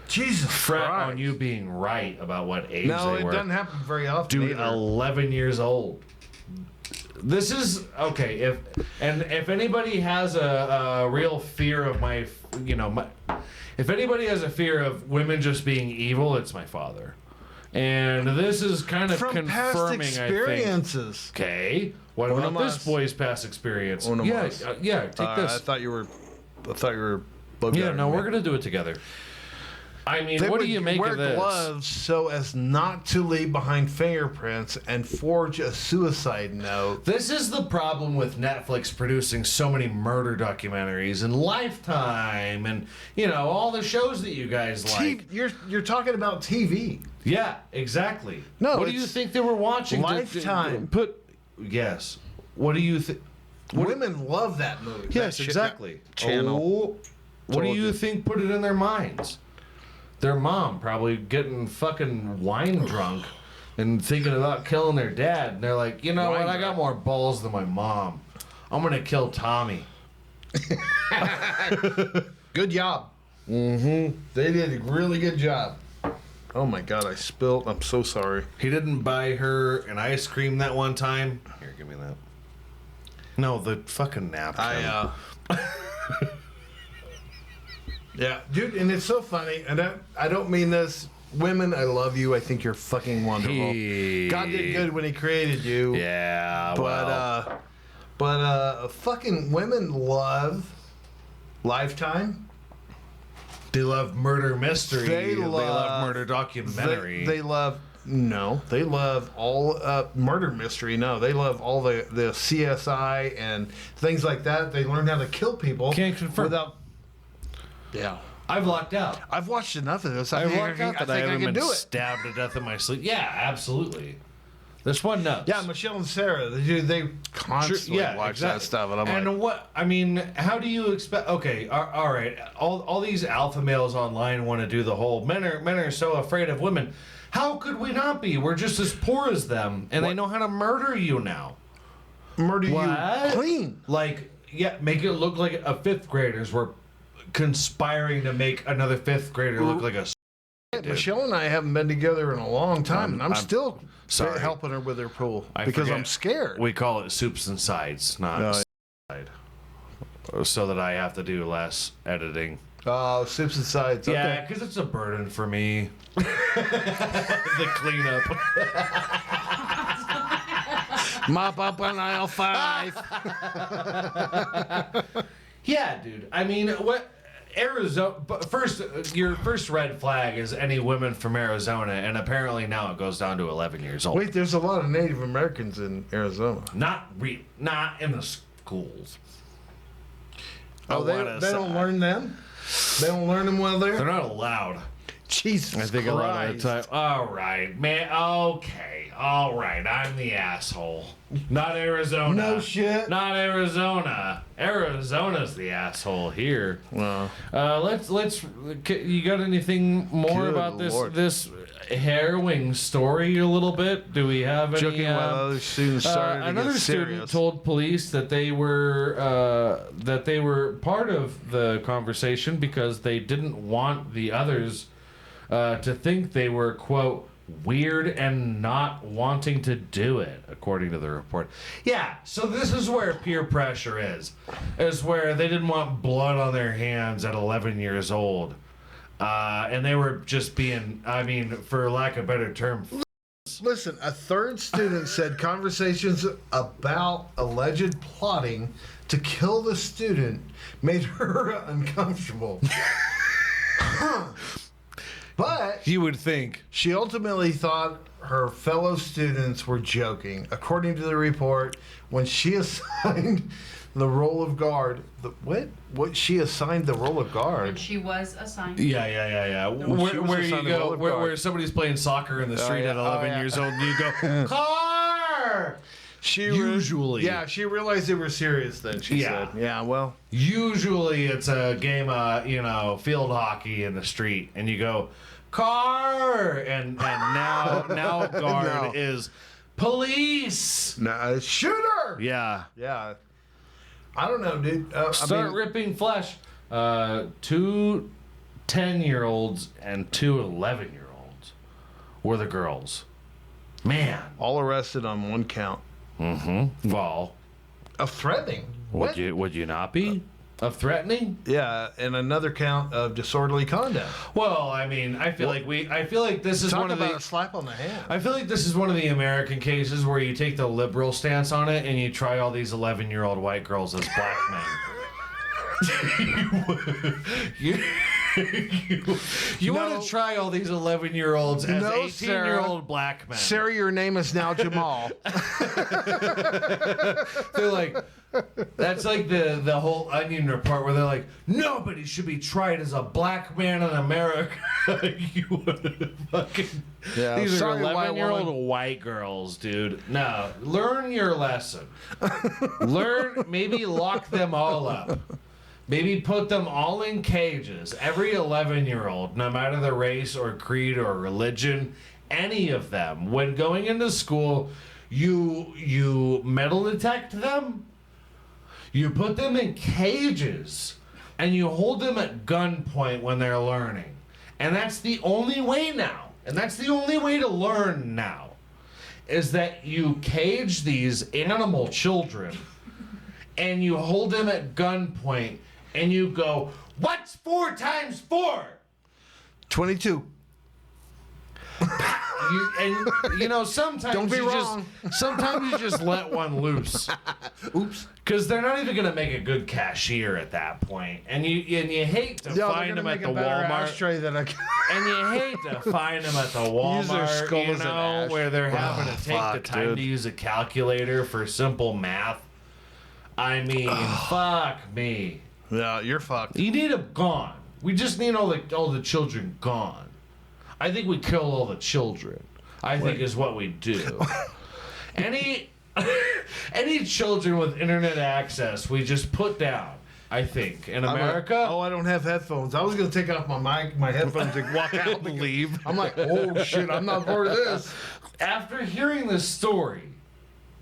Jesus Fret Christ. on you being right about what age No, they it were. doesn't happen very often. Dude, either. 11 years old. This is okay. If anybody has a real fear of if anybody has a fear of women just being evil, it's my father. And this is kind of From past confirming, experiences. I think. Okay. What Uno about mas. this boy's past experience? Uno Yeah, mas. yeah. Take I this. thought you were. Yeah, no, we're gonna do it together. I mean, They what do would you make wear of this? gloves so as not to leave behind fingerprints and forge a suicide note. This is the problem with Netflix producing so many murder documentaries and Lifetime and, all the shows that you guys like. You're talking about TV. Yeah, exactly. No, what do you it's think they were watching? Lifetime. Yes. What do you think? Women love that movie. Yes, that exactly. Channel. What do Told you you. think put it in their minds? Their mom probably getting fucking wine drunk and thinking about killing their dad. And they're like, you know Wine what? I got drunk. more balls than my mom. I'm going to kill Tommy. Good job. Mm-hmm. They did a really good job. Oh my God, I spilled. I'm so sorry. He didn't buy her an ice cream that one time. Here, give me that. No, the fucking napkin. Yeah, dude, and it's so funny, and I don't mean this. Women, I love you. I think you're fucking wonderful. God did good when He created you. Yeah, But fucking women love Lifetime. They love murder mystery. They love love murder documentary. They love they love all murder mystery. No, they love all the CSI and things like that. They learn how to kill people. Can't confirm. Without. Yeah. I've locked out. I've watched enough of this. I I've think locked I out can, that I I think I haven't can been do it. stabbed to death in my sleep. Yeah, absolutely. This one knows. Yeah, Michelle and Sarah, they constantly watch that stuff, and I'm like, what? I mean, how do you expect? Okay, all right. All these alpha males online want to do the whole men are so afraid of women. How could we not be? We're just as poor as them, and they know how to murder you now. murder What? you clean. Like, yeah, make it look like a fifth graders were conspiring to make another fifth grader look like a. Dude. Michelle and I haven't been together in a long time, and I'm still sorry. helping her with her pool I because forget. I'm scared. We call it soups and sides, not side. So that I have to do less editing. Oh, soups and sides. Yeah, Okay. because it's a burden for me. The cleanup. Mop up on aisle 5. Yeah, dude. I mean, what Arizona? But first, your first red flag is any women from Arizona, and apparently now it goes down to 11 years old. Wait, there's a lot of Native Americans in Arizona. Not in the schools. Oh, they don't learn them? They don't learn them while They're there? not allowed. Jesus I think Christ. a lot of the time. All right, man. Okay. All right. I'm the asshole. Not Arizona. No shit. Not Arizona. Arizona's the asshole here. Well, You got anything more Good about Lord. this harrowing story a little bit? Do we have any? joking while other students started to Another get student serious. told police that they were part of the conversation because they didn't want the others to think they were, quote, weird and not wanting to do it, according to the report. Yeah, so this is where peer pressure is where they didn't want blood on their hands at 11 years old. And they were just being, I mean, for lack of a better term, Listen, a third student said conversations about alleged plotting to kill the student made her uncomfortable. But you would think. she ultimately thought her fellow students were joking. According to the report, when she assigned the role of guard, what she assigned the role of And guard? she was assigned. Yeah. she Where, was where you assigned a go, roller where guard. somebody's playing soccer in the street yeah. at 11 Oh, yeah. years old, and you go, car! Usually. Yeah, she realized they were serious then, she Yeah. said. Yeah, well. Usually it's a game of, field hockey in the street, and you go, car! And now guard No. is police! No, shooter! Yeah. Yeah. I don't know, dude. Start ripping flesh. 2 10-year-olds and 2 11-year-olds were the girls. Man. all arrested on one count Mm-hmm. Well, of threatening. What? would you not be? Of threatening? Yeah, and another count of disorderly conduct. Well, I mean, I feel like this is Talk one of about the a slap on the hand. I feel like this is one of the American cases where you take the liberal stance on it and you try all these 11-year-old white girls as black men. You want to try all these 11-year-olds as No, 18-year-old black men. Sarah, your name is now Jamal. They're like, that's like the whole Onion report where they're like, nobody should be tried as a black man in America. You would fucking. Yeah, These are sorry, white 11-year-old woman. white girls, dude. No, learn your lesson. Maybe lock them all up. Maybe put them all in cages. Every 11-year-old, no matter the race or creed or religion, any of them, when going into school, you metal detect them, you put them in cages, and you hold them at gunpoint when they're learning. And that's the only way now. And that's the only way to learn now, is that you cage these animal children and you hold them at gunpoint and you go, what's 4 times 4? 22. Sometimes Don't be wrong. Sometimes you just let one loose. Oops. Because they're not even gonna make a good cashier at that point, and you hate to find them at the Walmart. Ashtray that I can. And you hate to find them at the Use their Walmart, skull you as an know, ash. where they're having to take the time to use a calculator for simple math. I mean, fuck me. Yeah, you're fucked. You need them gone. We just need all the children gone. I think we kill all the children. I think is what we do. Any children with internet access, we just put down. I think in America. I don't have headphones. I was gonna take off my headphones and walk out and leave. I'm like, oh shit, I'm not part of this. After hearing this story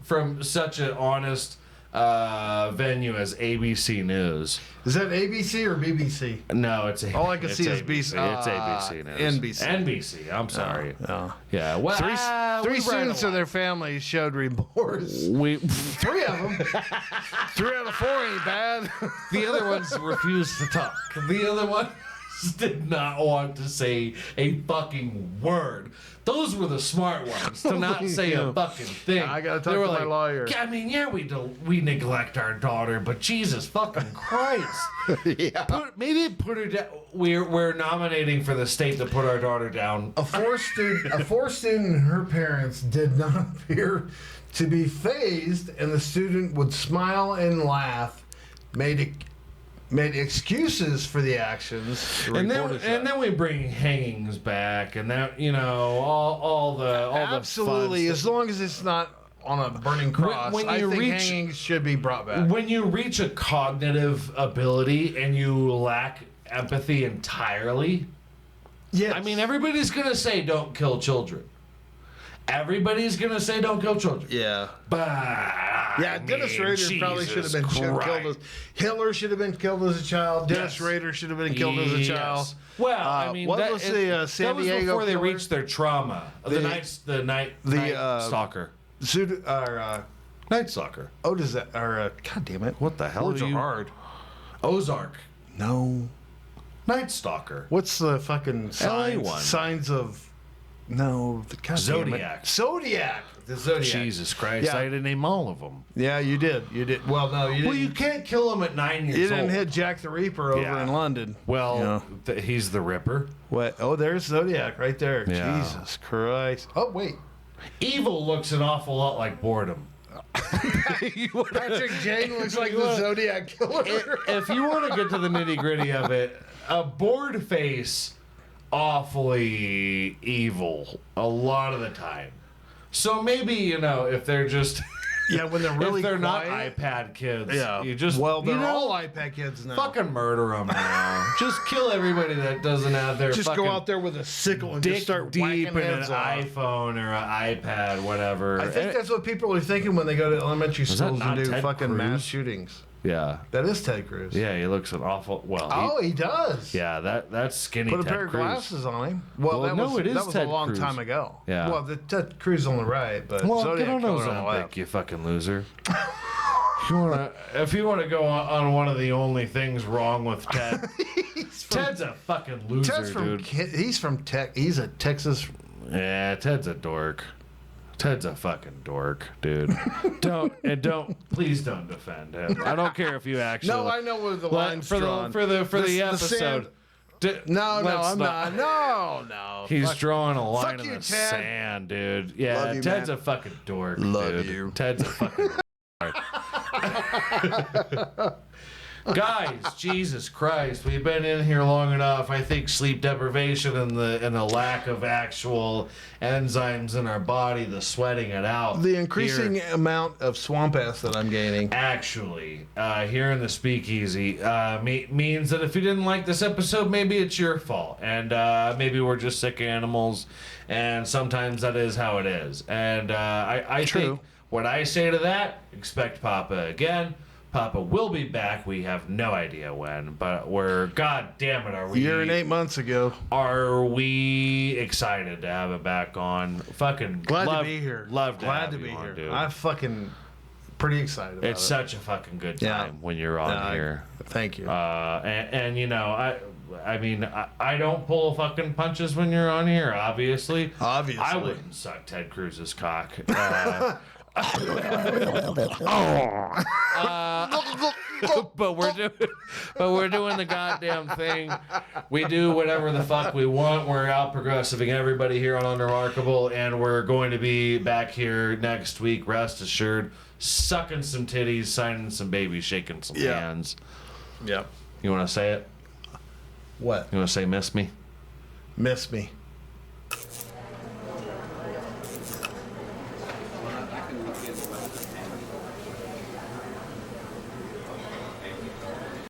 from such an honest venue as ABC News. Is that ABC or BBC? No, it's All I can see is ABC. It's ABC News. NBC. NBC. I'm sorry. Oh. Yeah. Well, Three students of their families showed remorse. We 3 of them. 3 out of 4 ain't bad. the other ones refused to talk. The other ones did not want to say a fucking word. Those were the smart ones to not say a fucking thing. I gotta talk They were to my lawyer. I mean, yeah, we neglect our daughter, but Jesus fucking Christ. Yeah. Put her down. We're nominating for the state to put our daughter down. A 4 student and her parents did not appear to be fazed, and the student would smile and laugh, made excuses for the actions. And then we bring hangings back, and that all the absolutely, fun as stuff. long as it's not on a burning cross. When I you think reach- hangings should be brought back. When you reach a cognitive ability and you lack empathy entirely, Yes. I mean, everybody's gonna say don't kill children. Everybody's gonna say don't kill children. Yeah. But Yeah, Dennis Rader probably should have been killed as Hitler should have been killed as a child. Dennis Rader should have been killed as a child. Well, I mean, what was the San that was Diego before they killer? reached their trauma. The night stalker. Night stalker. God damn it! What the hell Words are are you? hard. Ozark. No. Night stalker. What's the fucking one. signs of? No, the Zodiac. Zodiac. The Zodiac. Jesus Christ! Yeah. I had to name all of them. Yeah, you did. You did. Well, no, you didn't. Well, you can't kill him at 9 years You old. didn't hit Jack the Reaper over Yeah. in London. Well, he's the Ripper. What? Oh, there's Zodiac right there. Yeah. Jesus Christ. Oh, wait. Evil looks an awful lot like boredom. Patrick Jane looks like the Zodiac killer. If you want to get to the nitty gritty of it, a bored face, awfully evil a lot of the time. So maybe, if they're just... Yeah, when they're really if they're quiet. not iPad kids, Yeah. you just... Well, they're you know, all iPad kids now. fucking murder them now. Just kill everybody that doesn't have their Just fucking go out there with a sickle and dick just start deep whacking in an heads off. iPhone or an iPad, whatever. I think that's what people are thinking when they go to elementary that schools and not do Ted fucking Cruz? mass shootings. Yeah. That is Ted Cruz. Yeah, he looks an awful... Well, Oh, he does. yeah, that's skinny Put a Ted pair of Cruz. glasses on him. Well, Well, it is that was Ted a long Cruz. time ago. Yeah. Well, the Ted Cruz on the right, but Well, Zodiac get on killer on the Ozempic, left. you fucking loser. If you want to go on one of the only things wrong with Ted, Ted's a fucking loser, Ted's from dude. he's from Tech. He's a Texas. Yeah, Ted's a dork. Ted's a fucking dork, dude. Please don't defend him. I don't care if you actually. No, I know where the line's for drawn. the episode. No, let's I'm not. No. He's Fuck. drawing a line Fuck in you, the Ted. sand, dude. Yeah, Love you, Ted's man. a fucking dork. Love dude. you. Ted's a fucking. Guys, Jesus Christ, we've been in here long enough. I think sleep deprivation and the lack of actual enzymes in our body, the sweating it out. The increasing here, amount of swamp ass that I'm gaining. actually, here in the speakeasy, means that if you didn't like this episode, maybe it's your fault, and maybe we're just sick animals, and sometimes that is how it is. And I True. think what I say to that, expect Papa again. Papa will be back. We have no idea when, but we're, God damn it, are we? A year and 8 months ago. Are we excited to have it back on? Fucking Glad to be here. Love to Glad have to you be on, here. dude. I'm fucking pretty excited about It's it. such a fucking good Yeah. time when you're on here. Thank you. And you know, I mean, I don't pull fucking punches when you're on here, obviously. Obviously. I wouldn't suck Ted Cruz's cock. But we're doing the goddamn thing. We do whatever the fuck we want. We're out progressiving everybody here on Unremarkable, and we're going to be back here next week, rest assured, sucking some titties, signing some babies, shaking some hands. Yep. You want to say it? What? You want to say miss me? Miss me.